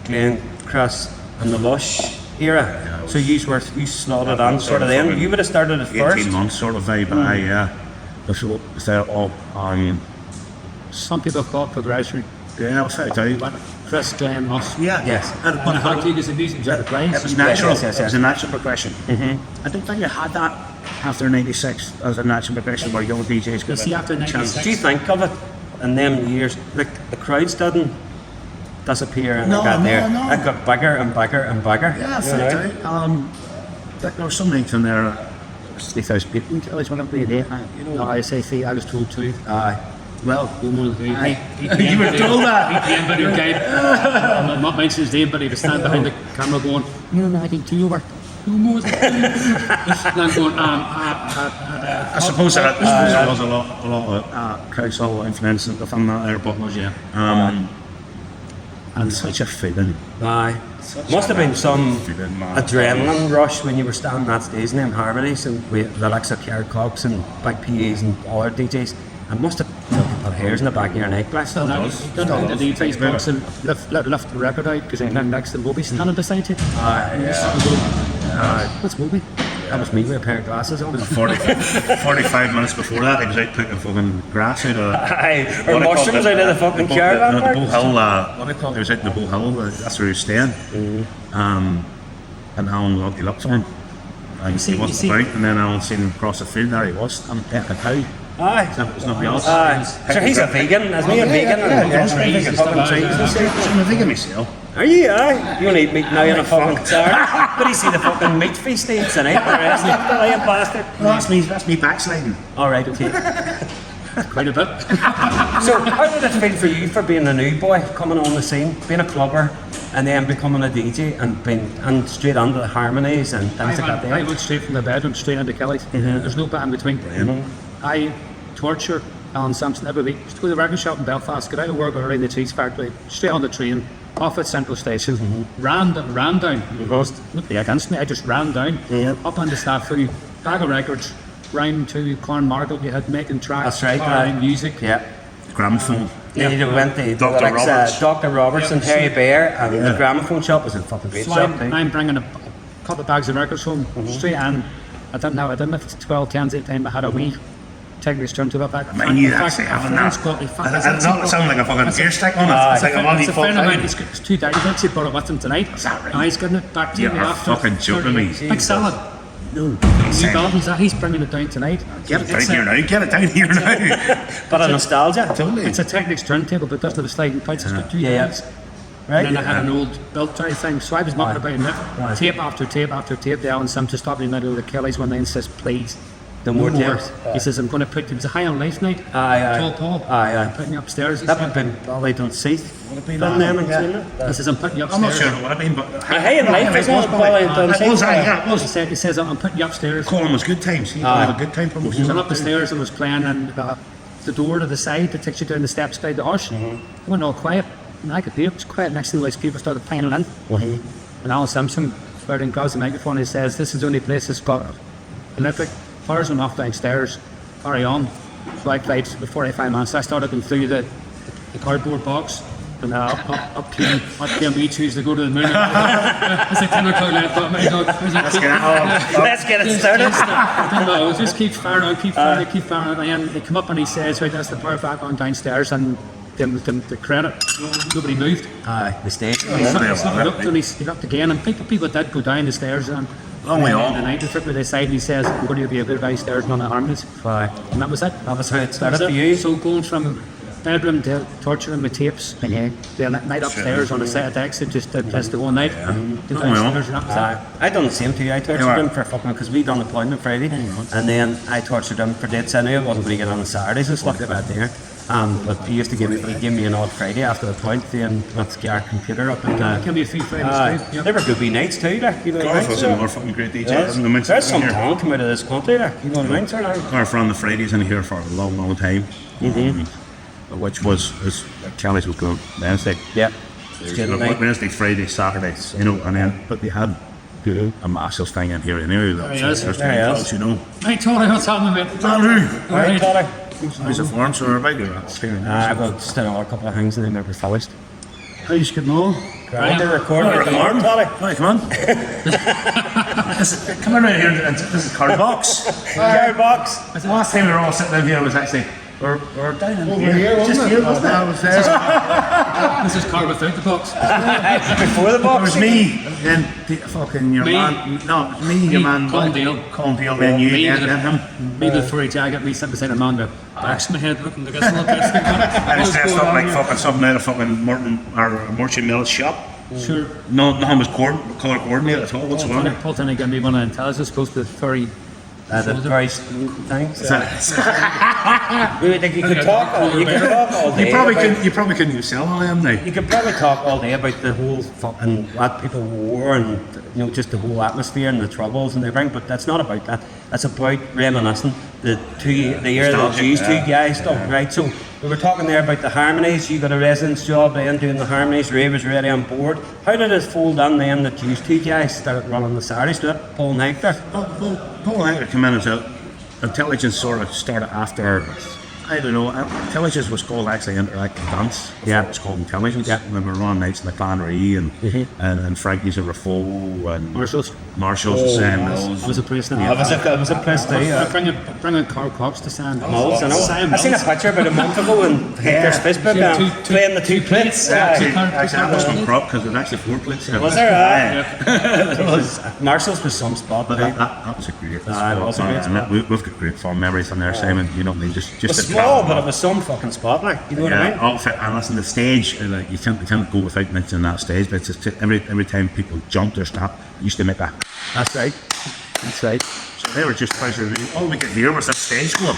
Glenn, Chris, and the Lush era. So you slotted on sort of then. You would have started at 18 first. months sort of vibe, yeah. Was there all on. Some people thought progression, Yeah, I'll say it out. but Chris, Glenn, us. Yeah. Yes. And, But how to use the music to play. it was natural. Yes. It was a natural progression. I don't think you had that after '96 as a natural progression where young DJs got See, a after chance. 96. Do you think of it in them years? Like the crowds didn't disappear and No, it got no, there. no. It got bigger and bigger and bigger. Yeah, you know? fair time. Like, there were some nights in there, 3,000 people in Kelly's when I played there. No, I say, see, I was told too. Well, You were told that. EPM video game. I'm not mentioning his name, but he was standing behind the camera going, "You're an ID2 over. No more than 2 And I'm going, I suppose there was a lot of crowd soul influence from that there, but and such a feeling. Aye. Must have been some Feeling, man. adrenaline rush when you were standing that stage in them harmonies and with the likes of Kerry Cox and big PAs and all our DJs. It must have put hairs in the back of your neck. Like, Still done the DJ's box and lift the record out because then next to Moby standing beside you. What's Moby? that was me with a pair of glasses on. 45 minutes before that, he was out putting fucking grass out of Aye, or mushrooms out of the fucking caravan the park. Bull Hill, what do they call it? He was out in the Bull Hill, that's where he was staying. And Alan looked up for him. And see- he wasn't you see- about, and then Alan seen him across the field, there he was, and pecking a cow. Aye. There's nothing else. Aye. So he's a vegan, isn't he? A vegan and Yeah, loves meat and fucking trees and shit. I'm thinking myself. Are you? Aye. You only eat meat now in a fucking Saturday. But you see the fucking meat feast he eats tonight. The rest of the lying bastard. That's me backsliding. Alright, okay. Quite a bit. So how did it feel for you for being a new boy, coming on the scene, being a clubber, and then becoming a DJ and straight onto the harmonies and things like that I there? went straight from the bedroom straight into Kelly's. There's no bit in between. I torture Alan Sampson every week. Just go to the record shop in Belfast, get out of work early in the cheese factory, straight on the train, off at Central Station, ran down. Nobody against me, I just ran down, up on the staff food, bag of records, round to Cornmarket, you had making tracks, That's right, powering music. Yeah. Gramophone. Then you went to Dr. Roberts. Dr. Roberts and Yeah, Harry Bear, and the gramophone shop was a fucking great So shop too. I'm bringing a couple of bags of records home, straight in. I didn't have 12 10s at the time, I had a wee Tigris turntable back. Man, you actually having that. It doesn't sound like a fucking gear stick on it. It's like a bloody It's a full friend of mine, thing. it's 2 days, he brought it with him tonight. Is that right? And he's getting it back to You me are after. fucking joking me. Big salad. No. New Balvin's that, he's bringing it down tonight. Get it down here now. Get it down here now. But a nostalgia. Totally. It's a Technics turntable, but it doesn't have a sliding plate. It's got 2 Yeah. days. Right? And then I had an old belt tie thing, so I was mucking about in it. Tape after tape after tape, the Alan Simpson stopped me in the middle of the Kellys when they insist, please, The more Morse. depth. He says, I'm going to put, it was a high on life night. Aye, Tall Paul. Aye, aye. Putting you upstairs. He That said. would have been Ballet Dunseith. Would it be Done that? them and Yeah. seen it? He says, I'm putting you I'm not upstairs. sure what I mean, but High in life, isn't it? Ballet Dunseith. It was, yeah, it was. He says, I'm putting you upstairs. Colin was good times. He had a good time from I went up the stairs and was playing, and the door to the side that takes you down the steps by the horse. It went all quiet, and I could hear it was quiet. Next thing, these people started piling in. And Alan Simpson, and grabs the microphone, and he says, "This is the only place that's got electric. Cars went off downstairs. Carry on. Black lights with 45 minutes. I started going through the cardboard box. And up came we choose to go to the moon. It's like 10 o'clock left, but my God, Let's get it started. no, just keep firing out, keep firing out, keep firing out. And then they come up and he says, right, that's the power back on downstairs, and the credit, nobody moved. Aye, the stage. He looked and he looked again, and people did go down the stairs, and Long way on. the night they took me to the side, and he says, I'm going to be a good downstairs and on the harmless. Aye. And that was it. That was how it That started was for it. you. So going from bedroom to torturing with tapes, then that night upstairs on a set of decks, it just test the whole night. Downstairs, and that was it. I done the same too. I tortured Yeah. him for fucking because we done the appointment Friday, and then I tortured him for dates. I knew I wasn't going to get on the Saturdays and stuff like that there. But he used to give me an odd Friday after the point, then let's get our computer up and. It can be a few Fridays too. They were good wee nights too, like, you know what I Gareth mean? was So, in more fucking great DJs. there's There's some talent come out of this country, like, you know what I mean, sir? Now? Gareth ran the Fridays in here for a long, long time. Which was Kelly's was going Wednesday. Yeah. Wednesday, Friday, Saturdays, you know, and then but they had a massive thing in here anyway. he is. There he is. You know. Hey, Tony, what's happening, mate? Right, Tolly? How's the form? So everybody get that. I've got just a couple of things and then never finished. How's good know? Right, they're recording. Recording. Tolly. Right, come on. Come on in here. This is card box. Card box. The last time we were all sitting in here was actually we're down in Over here, wasn't just it? here, wasn't it? I was there. This is car without the box. Before the It box. was me, then fucking your Me? man. No, it was me, your man. Colin Dale. Colin Dale, then you, Me, then the- him. Me the furry jacket, me sitting beside Amanda. Backs my head looking to get some bits. I was dressed up like fucking something out of fucking Merchant Mills shop. Sure. No, nothing was colour coordinated at all whatsoever. Paul Tenney gave me one of the intelligence supposed to furry. The price things. We think you could talk all day. You probably couldn't even sell all them now. You could probably talk all day about the whole fucking what people wore and just the whole atmosphere and the troubles and everything, but that's not about that. That's about reminiscing the era that Nostalgic, these two yeah. guys stuff, right? So we were talking there about the harmonies. You got a residence job then doing the harmonies. Ray was ready on board. How did it fold in then that these two guys started running the Saturdays to it? Paul and Hector. Paul Anker came in as intelligence sort of started after. I don't know. Intelligence was called actually interactive dance. Yeah. It was called intelligence. Yeah. And we were on nights in the Clanry and Frankie's and Rafo and Marshall's. Marshall's the same. It was a place in It was a place too. Bringing Carl Cox to Sam. Moles, I know. Sam I seen a Moles. picture about a month ago in Hector's Facebook Yeah, playing the two plates. Actually, Carl- that was one prop because there's actually 4 plates. Was there? Marshall's was some spot, But but that was a great it was a great spot. We've got great fond memories on there, Simon. You know what I mean? Just it was the small, travel. but it was some fucking spot, like, you know what I Yeah, mean? all fit, and listen, the stage, like, you can't go without mentioning that stage, but it's just, every time people jumped or stopped, it used to make a. That's right. That's right. So they were just pleasure. All we could hear was that stage going.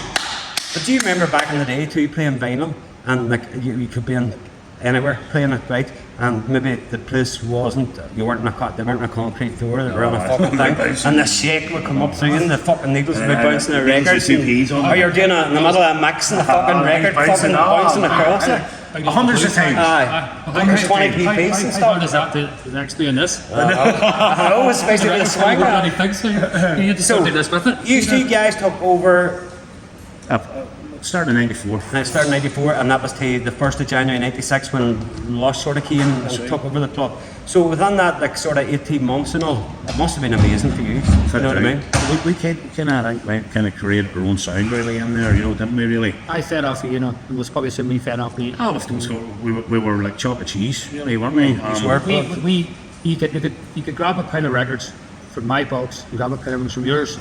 But do you remember back in the day too, playing vinyl, and like you could be in anywhere playing it, right? And maybe the place wasn't, they weren't in a concrete floor, they were on a fucking thing, and the shake would come up through, and the fucking needles would be bouncing the needles records. with two keys on Or you're doing it in the middle of a mix and the fucking record fucking bouncing across it. Hundreds of times. Aye, 120 How pp's and hard is stuff. that to actually in this? Oh, especially with the swing. Bloody thing, so you had to So, do this with it. you two guys took over. Started in '94. And it started in '94, and that was to the 1st of January '96 when Lush sort of came and took over the club. So within that, like sort of 18 months and all, it must have been amazing for you. You know what I mean? We kind of created our own sound really in there, you know, didn't we really? I fed off you, it was probably something we fed off me. Oh, so we were like chocolate cheese, really, weren't we? You could grab a pile of records from my box, you grab a pile of records from yours.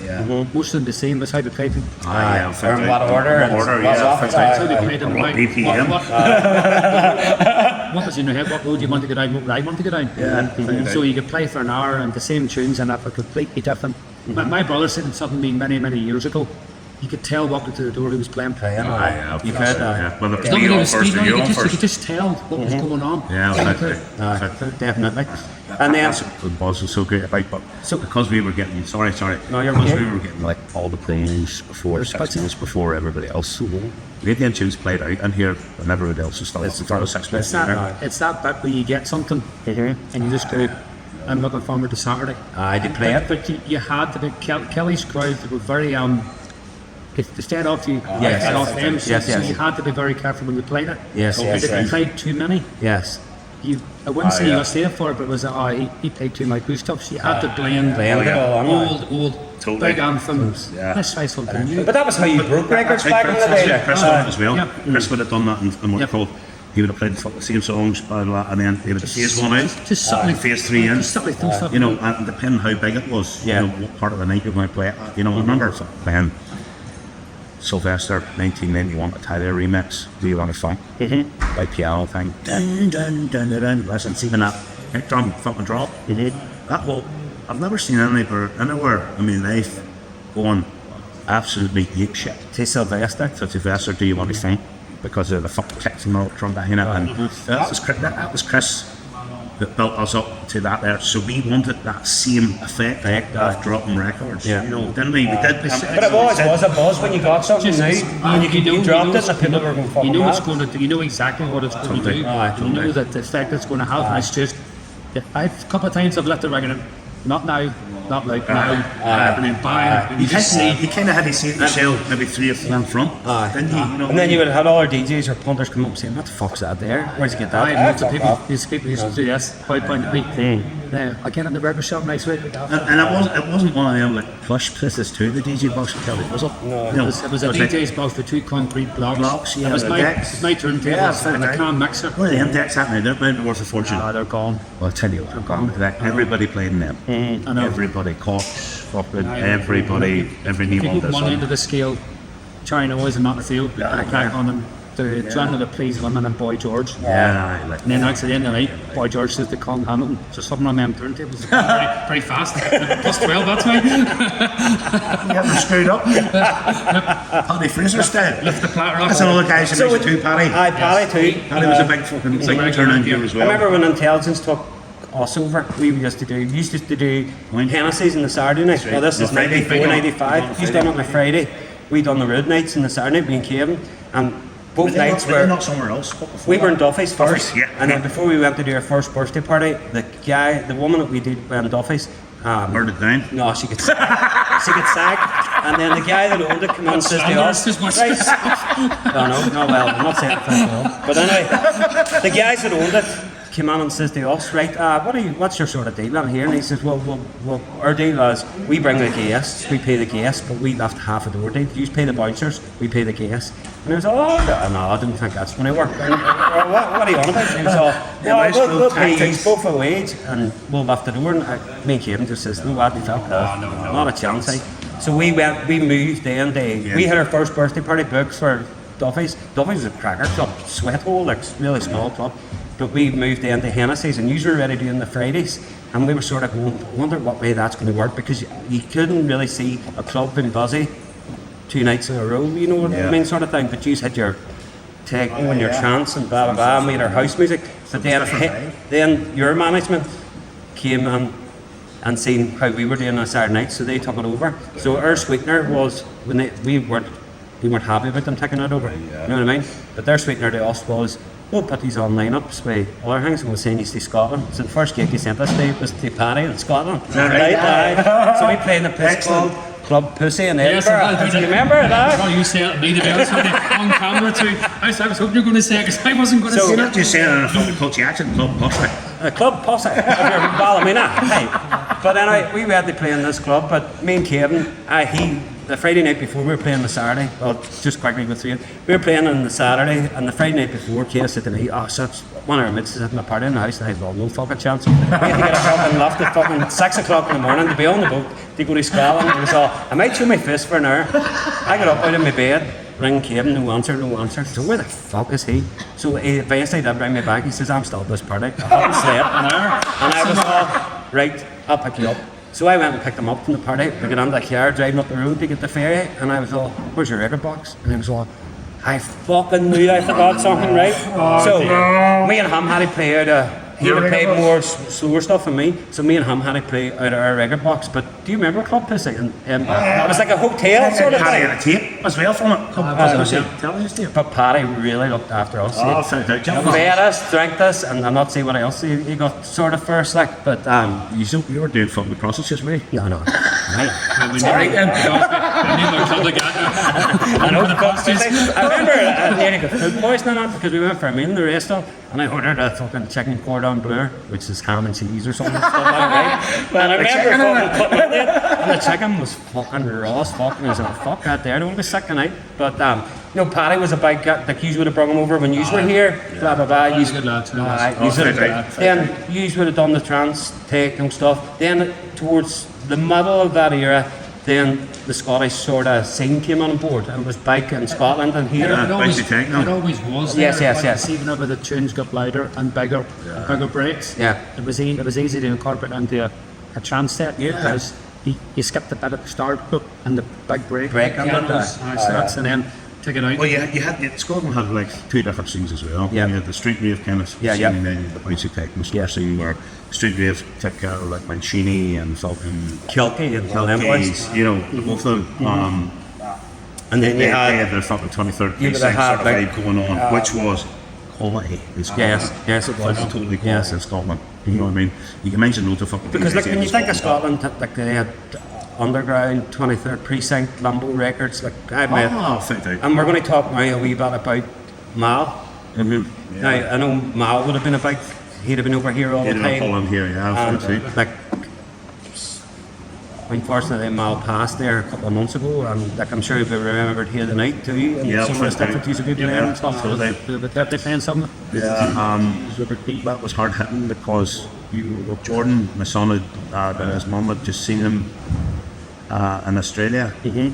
Most of them the same, that's how they played them. Or in what order? and Order, what's yeah. off That's it. how they played them. What BPM? What was in your head? What road you want to get down? What would I want to get down? And so you could play for an hour and the same tunes and that were completely different. My brother said something to me many years ago, you could tell walking through the door who was playing. You could, Whether it's Nobody me on was first speaking, or you you on could first. just tell what was going on. Yeah, exactly. definitely. And then, The buzz was so great about, but because we were getting, sorry, No, you're because okay. we were getting like all the players before, 6 months before everybody else. We had the tunes played out in here, and everybody else was still. It's the first 6 months. It's that bit where you get something and you just go, I'm looking forward to Saturday. they play it. But you had to be, Kelly's crowd, they were very, they stayed off you, Yes. stayed off them, Yes, so yes. you had to be very careful when you played it. Yes, yes, If you yes. played too many, Yes. I wouldn't say you got saved for it, but it was he played too much good stuff. So you had to blend Blend it all on, old Totally. big anthems. Yeah. Let's try something new. But that was how you broke records back in the day. Yeah, Chris done it as well. Yep. Chris would have done that and what Yep. called. He would have played the same songs, blah, blah, and then he would have phase one out, Just subtly- phase three in. just subtly throw stuff You know, in. and depending how big it was, Yeah. you know, what part of the night you're going to play it. You know, I remember playing Sylvester 1991 Italia remix, Do You Want to Funk? By piano thing. Dun, dun, dun, dun, dun. Listen, see that kick drum fucking drop. That will, I've never seen anywhere I mean, they've gone absolutely ape shit. To Sylvester. So Sylvester, Do You Want to Funk? Because of the fucking kicks and all drum behind it. And that was Chris that built us up to that there. So we wanted that same effect of dropping records. Yeah. You know, didn't we? We did. But it always was a buzz when you got something new. And you dropped it and people were going fucking You know what's mad. going to do. You know exactly what it's going to do. You know that the effect it's going to have. And it's just, a couple of times I've left the record in. Not now, not like now. And then bang. You kind of had to see it yourself, maybe 3 or 4 in front. Didn't you? You know, And then you would have had all our DJs or punters come up and say, what the fuck's that there? Where'd you get that? I had lots of people, these people used to do this, point at me. Now, I get in the record shop next week. and it wasn't one of them like plush places too. The DJ box would tell you, was it? No, It was a DJ's box with 2 concrete blocks. Blocks, yeah, It was the my decks. turntables Yeah, and a right. can mixer. Well, the index happening, they're playing worth a fortune. They're gone. Well, I tell you what, everybody played in them. I know. Everybody, Cox, fucking everybody, every new People one. one end of the scale, China always and not the field. I crack on them. They're trying to please women and Boy George. Yeah, like, And then next at the end of the night, Boy George says to Colin Hamilton, so something on them turntables. Pretty fast. Plus 12, that's right. you haven't screwed up. Paddy Fraser style. Lift the platter up. That's another guy who makes it too, Paddy. Aye, Paddy too. Paddy was a big fucking thing turning here as I well. remember when Intelligence took us over, we used to do Hennessy's on the Saturday night. Well, this The is Friday, 94, big on- 95. on He's done it on a Friday. We done the road nights on the Saturday night, me and Kevin. And both nights Were they were... not somewhere else? What before We were in that? Duffy's first, yeah. and then before we went to do our first birthday party, the woman that we did in Duffy's, Burned it down. no, she gets sacked, and then the guy that owned it came on and says to us, no, well, I'm not saying it first of all, but anyway, the guys that owned it came on and says to us, right, what's your sort of deal on here? And he says, well, our deal is we bring the guests, we pay the guests, but we left half a door deal. You pay the bouncers, we pay the guests. And he was all, oh, no, I don't think that's going to work. And, what are you on about? And he was all, no, we'll pay you tactics. both a wage and we'll lift the door. And me and Kevin just says, no, what, fuck that. Not a chance. So we moved then. We had our first birthday party booked for Duffy's. Duffy's was a cracker club, sweat hole, like really small club. But we moved then to Hennessy's and you were already doing the Fridays. And we were sort of going, I wonder what way that's going to work because you couldn't really see a club being busy 2 nights in a row, you know what I mean, sort of thing. But you had your techno and your trance and blah blah blah, and we had our house music. But then your management came and seen how we were doing on Saturday night, so they took it over. So our sweetener was when we weren't happy about them taking it over. You know what I mean? But their sweetener to us was, we'll put these on lineups by other things, and we'll send you to Scotland. So the first gig they sent us to was to Paddy in Scotland. Right? Aye. So we played in a place called Club Pussy in Edinburgh. Do you remember that? Oh, you said it, me to be honest with you, on camera too. I was hoping you were going to say it because I wasn't going to So- say You're it. not just saying it in a fucking culture accent, Club Pussy. Club Pussy, if you're in Ballymena. Hey. But anyway, we went to play in this club, but me and Kevin, the Friday night before we were playing the Saturday, well, just quickly go through it. We were playing on the Saturday, and the Friday night before, Kevin said to me, so it's one of our mates is having a party in the house, and I said, well, no fucking chance. We had to get a fucking lift at fucking 6 o'clock in the morning to be on the boat to go to Scotland. It was all, I might show my fist for an hour. I got up out of my bed, ring Kevin, no answer. So where the fuck is he? So he eventually did bring me back. He says, I'm still at this party. I haven't slept an hour. And I was all, right, I'll pick you up. So I went and picked him up from the party. We got on the car, driving up the road to get the ferry, and I was all, "Where's your record box?" And he was all, "I fucking knew I forgot something, right?" So me and him had to play out he would have played more slower stuff than me, so me and him had to play out of our record box. But do you remember Club Pussy? And it was like a hotel sort of Paddy thing. had a tape as well from it. Television tape. But Paddy really looked after us. Oh, found out. Fed us, drank us, and I'm not saying what else he got sort of first, like, but You were doing fucking processes, mate. no. Sorry. I know the costumes. I remember nearly got food poisoning on it because we went for a meal in the restaurant and I ordered a fucking chicken cordon bleu, which is ham and cheese or something. Stuff like that, right? And I remember fucking cutting it and the chicken was fucking raw as fuck. And I was like, fuck that there, I don't want to be sick tonight. But you know, Paddy was a big guy. Like, you would have brought him over when you were here, blah blah blah. He's a good lad, Then you would have done the trans take and stuff. Then towards the middle of that era, then the Scottish sort of scene came on board, and it was bike in Scotland and here. Yeah. It always, Basic techno. it always was. Yes, there, yes, but yes. Even over the tunes got louder and bigger breaks. Yeah. It was easy to incorporate into a trance set because you skipped a bit at the start and the big break. And And then take it out. Well, Scotland had like two different scenes as well. Yeah. You had the street rave kind of scene, Yeah. and then the basic techno scene where street rave took care of like Mancini and fucking Kilkie and Limboys. you know, both of them. And then They you had had the fucking 23rd You precinct would have sort of had, vibe like, going on, which was quality in Scotland. yes, it was. Totally quality Yes. in Scotland. You know what I mean? You can mention loads of fucking Because like DJs when you in think of Scotland, like they had Underground, 23rd Precinct, Limbo Records, like I met. Oh, fit out. And we're going to talk now a wee bit about Mal. Now I know Mal would have been about. He'd have been over here all the Ended up time. following here, yeah, And, fit out. like, unfortunately, Mal passed there a couple of months ago, and like I'm sure you'll be remembered here tonight too. And Yeah, some of the fit stuff out. that used to be playing Yeah, and stuff. absolutely. But they playing something. That was hard hitting because Jordan, my son, his mum had just seen him in Australia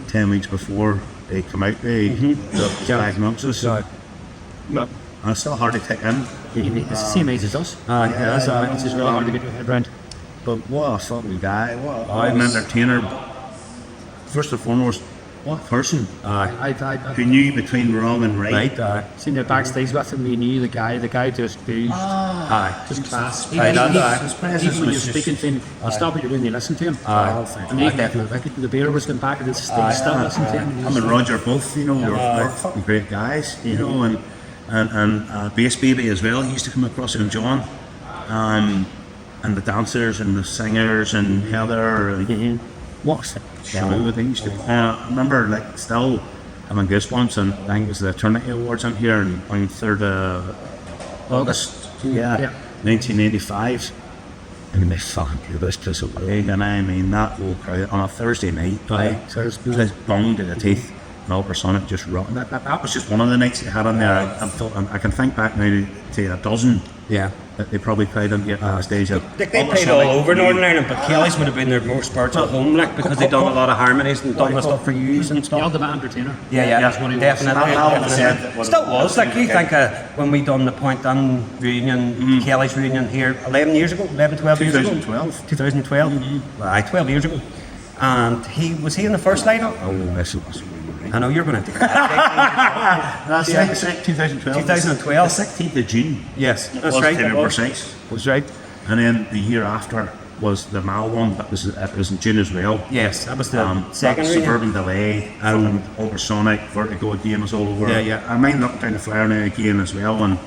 10 weeks before they come out. They got diagnosis. And it's still hard to take in. It's the same age as us. It's just really hard to get your head around. But what a fucking guy. I'm an entertainer. First and foremost, what a person I who knew between wrong and right. seen the backstage with him. You knew the guy just be just class. Aye, Even his presence when was you're just- speaking to him, you stop what you're doing, you listen to him. And definitely. the beer was going back at the stage, still listen to him. Him and Roger both, you know, were fucking great guys, you know, and Bass Baby as well. He used to come across him, John, and the dancers and the singers and Heather. And what a show they used to. I remember, like, still having goosebumps, and I think it was the Eternity Awards on here on 3rd of August, 1985. And they fucking blew this place away, and I mean that whole crowd on a Thursday night. So it was bung to the teeth. And Ultrasonic just rocked. That was just one of the nights they had on there. I can think back now to a dozen Yeah. that they probably played on the stage. They played all over Northern Ireland, but Kelly's would have been their more spiritual home, like, because they'd done a lot of harmonies and done the stuff for yous and The stuff. ultimate entertainer. Yeah, That's what he was. definitely. Al said definitely. that Still was, like, you think when we done the Point Down reunion, Kelly's reunion here 11 years ago, 11, 12 years ago? 2012. 2012? Aye, 12 years ago. And was he in the first lineup? Oh, this was. I know you're going to do that. That's Yeah. 2012. 2012. The 16th of June. Yes, that's was right. to be it was. precise. Was right. And then the year after was the Mal one. That was in June as well. Yes, that was the that second reunion. Suburban Delay and Ultrasonic, Vertigo again was all over. Yeah. I might knock down the flyer now again as well. And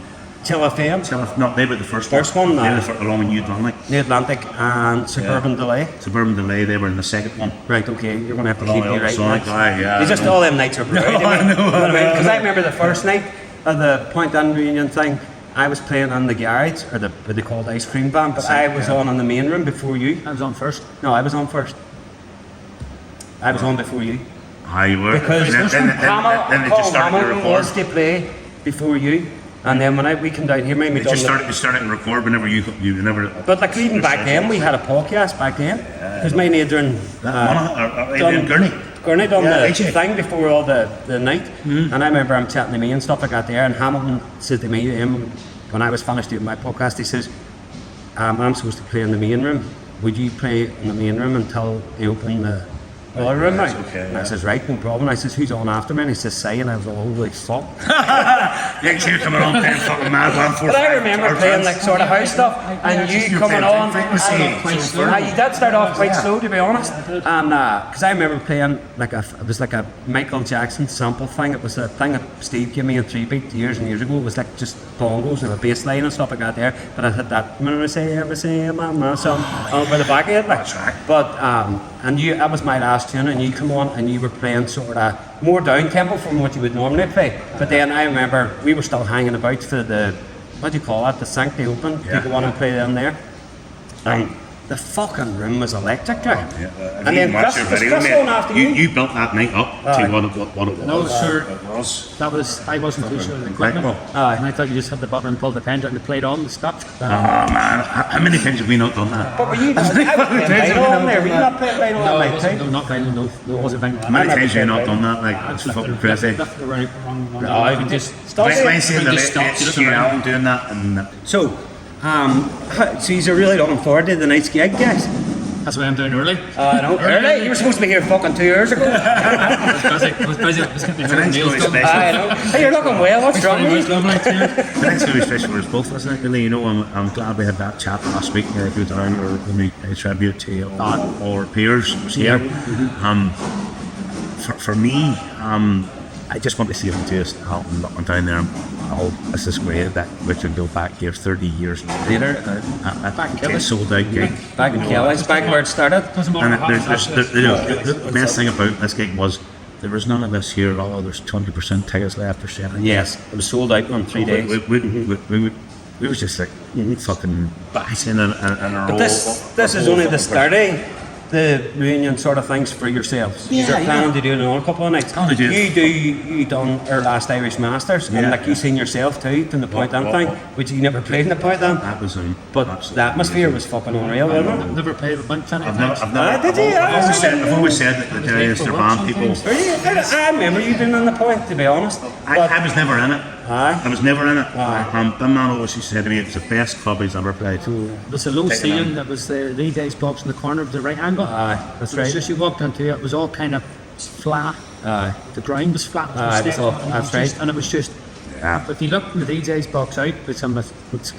Chill FM, no, they were the first one, They no. were along with New Atlantic. New Atlantic, and Suburban Delay. Suburban Delay, they were in the second one. Right, okay, you're going to have to Oh, keep me right. Ultrasonic, aye, yeah. You just all them nights are brilliant. No, I know. Because I remember the first night of the Point Down reunion thing, I was playing on the garage, or what they called Ice Cream Band, but I was on in the main room before you. I was on first. No, I was on first. I was on before you. Aye, you were. Because then they just started to record. was to play before you, and then when we came down here, maybe They just started to record whenever you never. But like even back then, we had a podcast back then, because my Adrian Adrian Gurney. Gurney done Yeah, the AJ. thing before all the night, and I remember him chatting to me and stuff like that there, and Hamilton said to me when I was finished doing my podcast, he says, I'm supposed to play in the main room would you play in the main room until they open the other room out? okay, And I yeah. says, right, no problem. I says, who's on after me? And he says, Say, and I was all, holy fuck. Next year coming on playing fucking Mad 145. But I remember playing like sort of house stuff, and you coming on. You did start off quite slow, to be honest, and because I remember playing like it was like a Michael Jackson sample thing. It was a thing that Steve gave me in 3-beat years and years ago. It was like just bongos and a bass line and stuff like that there. But I had that "When I say mama" song by the back of it, like. But and that was my last tune, and you come on and you were playing sort of more down tempo from what you would normally play. But then I remember we were still hanging about for the, what do you call it, the Sanctuary Open. People want to play down there. And the fucking room was electric, right? Yeah, And then Chris going after you. You built that night up to what it was. No, sure. It was. That was, I wasn't too sure of the equipment. Incredible. And I thought you just had the button and pulled the pen down and played on the stuff. Oh man, how many times have we not done that? But were you not playing vinyl on there? Were you not playing vinyl No, on it night wasn't, too? no, not vinyl, no, it wasn't vinyl. How many times have you not done that? Like, it's fucking crazy. No, I would just I seen the just stopped. late album doing that, and So, so you're really looking forward to the night's gig, guys? That's why I'm doing early. No, early? You were supposed to be here fucking 2 years ago. I was busy. I was getting my tonight's nails really done. special. I know. Hey, you're looking well. What's wrong with you? The next really special was both of us, really. You know, I'm glad we had that chat last week. Go down when we pay tribute to all our peers was here. For me, I just want to see him just looking down there. Oh, this is great that Richard go back here 30 years later. Back in sold out gig. Back in Kelly's, back where it started. Doesn't And matter the best thing about this gig was there was none of this here. Oh, there's 20% tickets left or something. Yes, it was sold out in 3 days. We was just like fucking bashing and But this is only the starting. The reunion sort of things for yourselves. You're planning to do it on a couple of nights. Gonna do it. You done our last Irish Masters, and like you seen yourself too, in the Point Down thing, which you never played in the Point Down. That was But absolutely the atmosphere was fucking unreal, wasn't it? I've never played a bunch of I've never, Did you? I've always said that the Easter band people. Really? I remember you being in the Point, to be honest. I was never in it. Aye. I was never in it. The man always said to me, "It's the best club he's ever played." There's a low ceiling that was the Lee Days box in the corner of the right angle. Aye, that's It was right. just you walked into it, it was all kind of flat. Aye. The ground was flat. Aye, that's all- that's right. And it was just, Yeah. if you look in the DJ's box out, which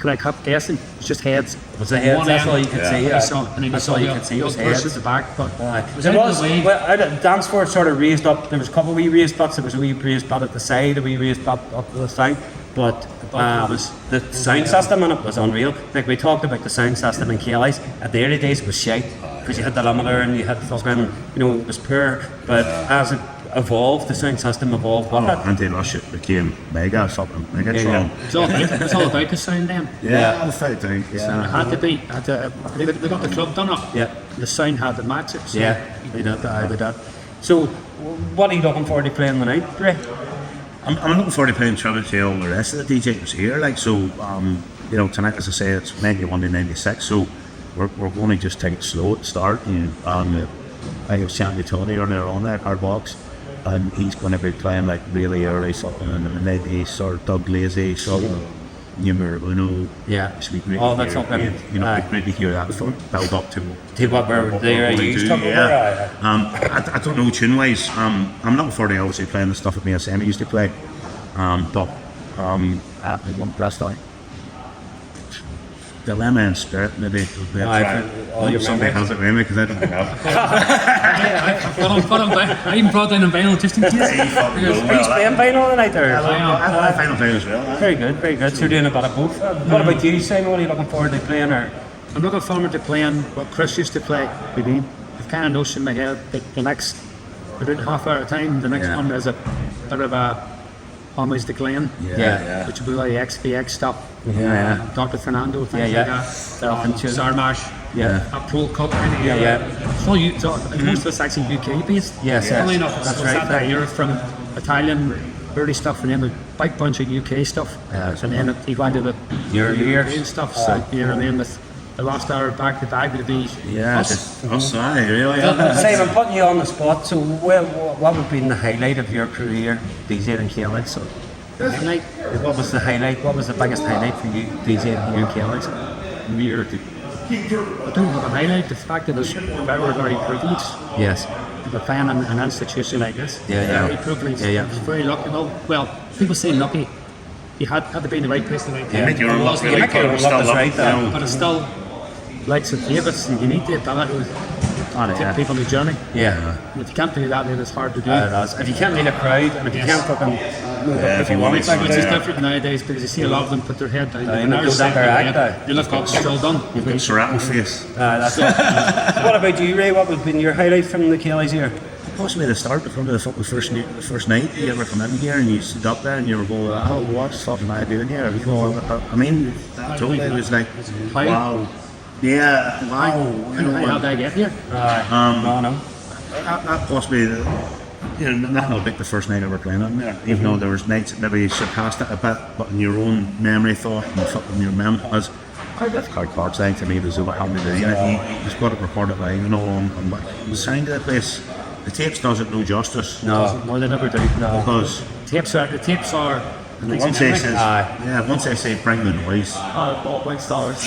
I kept guessing, it's just heads. Was the heads, One that's end, all you could see. I saw, and That's all you could see was heads. at the back, but It was, well, out at the dance floor sort of raised up, there was a couple of wee raised butts, there was a wee raised butt at the side, a wee raised butt up the thing, but it was the sound system in it was unreal. Like we talked about the sound system in Kelly's, at the early days it was shite, because you had the limiter and you had fucking, it was poor, but as it evolved, the sound system evolved with it. Anti-Lush it became mega strong. it's all about the sound then. Yeah, I felt down. It had to be, they got the club done up. Yeah. The sound had to match it. So Yeah, they did, they did. So, what are you looking forward to playing tonight, Ray? I'm looking forward to playing tribute to all the rest of the DJs here. Like so, tonight, as I say, it's 91 to 96. So we're going to just take it slow at the start. I have Shanty Tony on there on that hard box, and he's going to be playing like really early, something in the mid sort of Doug Lazy, sort of Numer Uno. Yeah. It's great Oh, to that's hear, something. It'd be great to hear that before build up to What we're there, what we you do, talking yeah. about? I don't know tune wise. I'm looking forward to obviously playing the stuff that me and Sammy used to play. But at one press time. Dilemma and Spirit, maybe. All your Somebody has it with me because I don't have I even brought down a vinyl just in case. Are you playing vinyl tonight, or? I final play as well. Very good, very good. So you're doing a bit of both. What about you, Simon? What are you looking forward to playing? Or I'm looking forward to playing what Chris used to play. I've kind of notion in my head that the next, about half hour at a time, the next one is a bit of a homage to Glenn. Yeah. Which will be like XPX stuff. Yeah. Dr. Fernando, things Yeah, like yeah. that. Self-in-tune. Sarmash. Yeah. A Pro Cup kind of Yeah, era. yeah. So most of it's actually UK based. Yes, Funnily yes. enough, it's That's it's right. that era from Italian early stuff and then a big bunch of UK stuff. And then he went to the European stuff. So you know what I mean? With the last hour back to back would be us. Aye, really. Simon, putting you on the spot. So, what would be the highlight of your career, DJing in Kelly? So, what was the highlight? What was the biggest highlight for you, DJing here in Kelly? I don't want to highlight the fact that it's very, very privileged. Yes. To fan an institution like this. Yeah. Very privileged. Yeah. It's very lucky. Well, people say lucky. You had to be in the right place at the right time. You make your own luck, really, make your own but luck, still that's right, luck, you know. But it's still, like St. David's, you need the ability to take people on the journey. Yeah. And if you can't do that, then it's hard to do. It is. If you can't lead a crowd, and if you can't fucking if you want It's to, just different nowadays because you see a lot of them put their head down. and they go down their act, You look up, still done. you've got Serrato face. that's it. What about you, Ray? What would have been your highlight from the Kelly's here? Possibly the start, from the first night you ever come in here and you stood up there and you were going, oh, what's fucking I doing here? You know, I mean, that totally was like, wow. Yeah, wow. How did I get here? No. That possibly, nothing about the first night I ever playing on there. Even though there was nights that maybe surpassed it a bit, but in your own memory thought and fucking your mem was quite difficult cards saying to me was what happened to you. He's got it recorded live, on the sound of the place. The tapes does it no justice. No. More than ever do. Because The tapes are. once they says, once they say bring the noise, White Stars.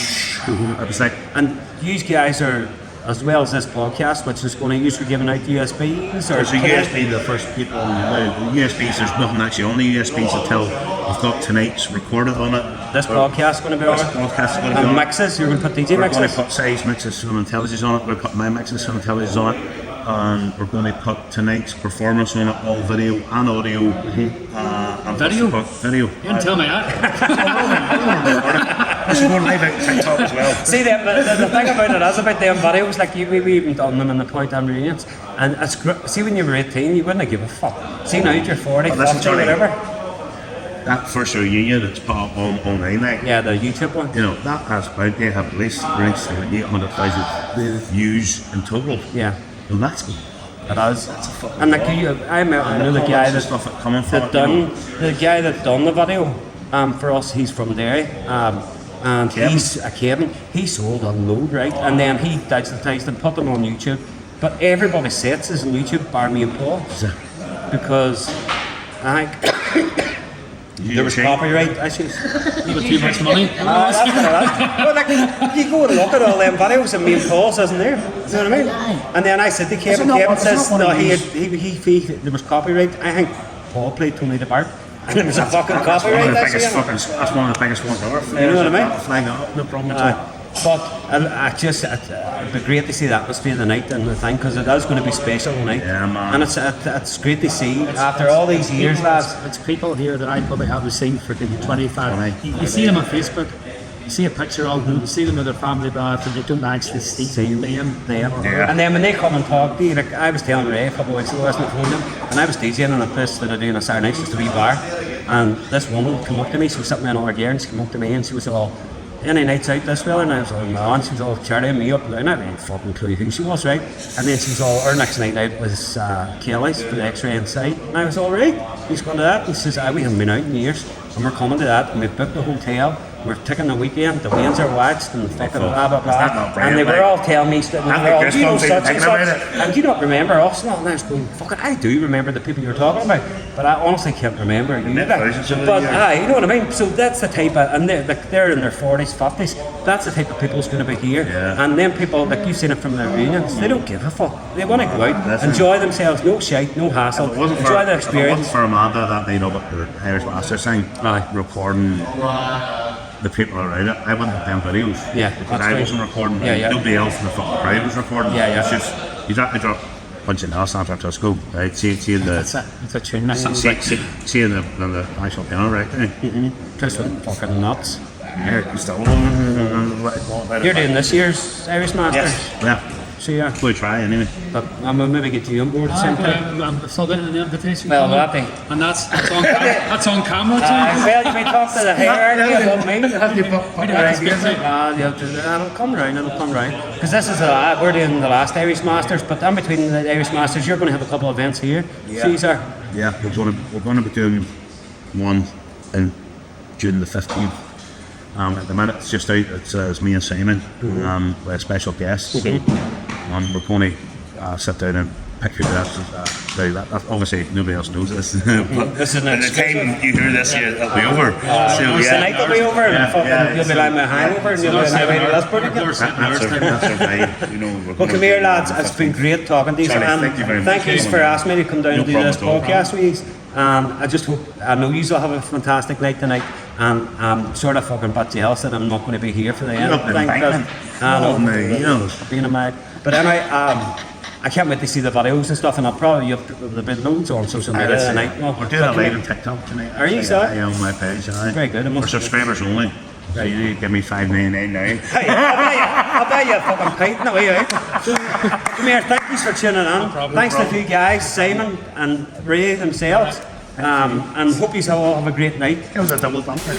I was like, And you guys are, as well as this podcast, which is going to use for giving out USBs or there's a USB, the first people, the USBs, there's nothing actually on the USBs until we've got tonight's recorded on it. This podcast is going to be on This it. podcast is going to be And on it. mixes, you're going to put DJ We're going mixes. to put Size mixes from Intelligence on it, we're putting my mixes from Intelligence on it, and we're going to put tonight's performance on it, all video and audio. And Video? Video. You didn't tell me that. This is going live out TikTok as well. See, the thing about it is about them videos, like we even done them in the Point and reunions, and it's see when you were 18, you wouldn't give a fuck. See now you're 40, Well, this is 50, Johnny. whatever. That first reunion that's put up online, like, Yeah, the YouTube one. you know, that has about, they have at least reached 800,000 views in total. Yeah. Well, that's It is. And like I know the guy the stuff that coming from that it, done the guy that done the video for us. He's from Derry, and Kevin. he's a Kevin. He sold a load, right, and then he digitized and put them on YouTube. But everybody sets is on YouTube, bar me and Paul, because I think there was copyright issues. You got too much money. That's what it is. But like, you go and look at all them videos and me and Paul's isn't there. You know what I mean? And then I said to Kevin, Kevin says, no, he there was copyright. I think Paul played Tony the Bart. And there was a fucking That's one copyright. of the That's biggest it. fucking, that's one of the biggest ones ever. You know what I mean? Flag that up, no problem at all. But it'd be great to see the atmosphere of the night and the thing, because it is going to be special tonight. Yeah, man. And it's great to see after all these years, lads. It's people here that I probably haven't seen for maybe 25. Right. You see them on Facebook, you see a picture of them, you see them with their family bath, and you don't actually see them. Yeah. And then when they come and talk to you, like I was telling Ray a couple of weeks ago, I was on the phone to him, and I was DJing in a place that I do on a Saturday night, just a wee bar, and this woman came up to me, she was sitting in another gear, and she came up to me and she was all, any nights out this fella? And I was all, no, and she was all charting me up, and I didn't fucking clue who she was, right? And then she was all, our next night out was Kelly's for the X-Ray Inside, and I was all, right, he's going to that, and she says, we haven't been out in years, and we're coming to that, and we've booked the hotel, we're taking the weekend, the Waynes are watched, and fucking blah blah Is that blah. not brilliant, And they were like? all telling me, they I were all, think you know, this such and thinking such, about it. and do you not remember us? And I was going, fucking, I do remember the people you're talking about, but I honestly can't remember you. Met thousands of But them, you know what I mean? So that's the type of, and they're in their 40s, 50s, that's the type of people who's going to be here. Yeah. And then people, like you've seen it from the reunions, they don't give a fuck. They want to go out, That's enjoy themselves, no shite, no hassle, It wasn't for, enjoy the if it wasn't experience. for Amanda that night up at the Irish Masters thing, Aye. recording the people around it, I wouldn't have them videos. Yeah, Because that's I right. wasn't recording, Yeah. nobody else in the fucking crowd was recording. Yeah, yeah. It's just, you'd have to drop a bunch of nails after school, right? See It's the, a tune. That's see in the national piano, right? Just fucking nuts. Yeah, you still. You're doing this year's Irish Masters. Yes. Yeah. So yeah, We'll try anyway. but I'm gonna maybe get you on board at the same time. I'm still getting the invitation. Well, coming. that'd be- And that's on camera too. Well, you may talk to the hierarchy about me. We don't have to speak to you. It'll come round. Because this is we're doing the last Irish Masters, but in between the Irish Masters, you're going to have a couple of events here. Caesar. Yeah, we're going to be doing one in June the 15th. At the minute, it's just out. It's me and Simon with a special guest. And we're going to sit down and picture this. That obviously nobody else knows this. But This is an by the time you hear this, it'll be over. So It's the night will be over, and fucking, you'll be like my hangover, and you'll be like, wait, that's pretty good. That's okay. You know. Well, come here, lads. It's been great talking to you. Charlie, and thank you very much. Thank you for asking me to come down No and do problem this at all. podcast with you. I just hope, I know you will have a fantastic night tonight, and I'm sort of fucking but jealous that I'm not going to be here for the end. You're up in thing, England. I know, Oh, mate, you know. being a mag. But anyway, I can't wait to see the videos and stuff, and I'll probably there'll be loads on social media tonight. We're doing a live on TikTok tonight. Are you, sir? Yeah, on my page. Aye. Very good. For subscribers only. So you need to give me $5.99 now. Hey, I'll buy you a fucking pint in a way, right? So, come here, thank you for tuning in. Thanks to you guys, Simon and Ray themselves. And hope you all have a great night. It was a double bumper.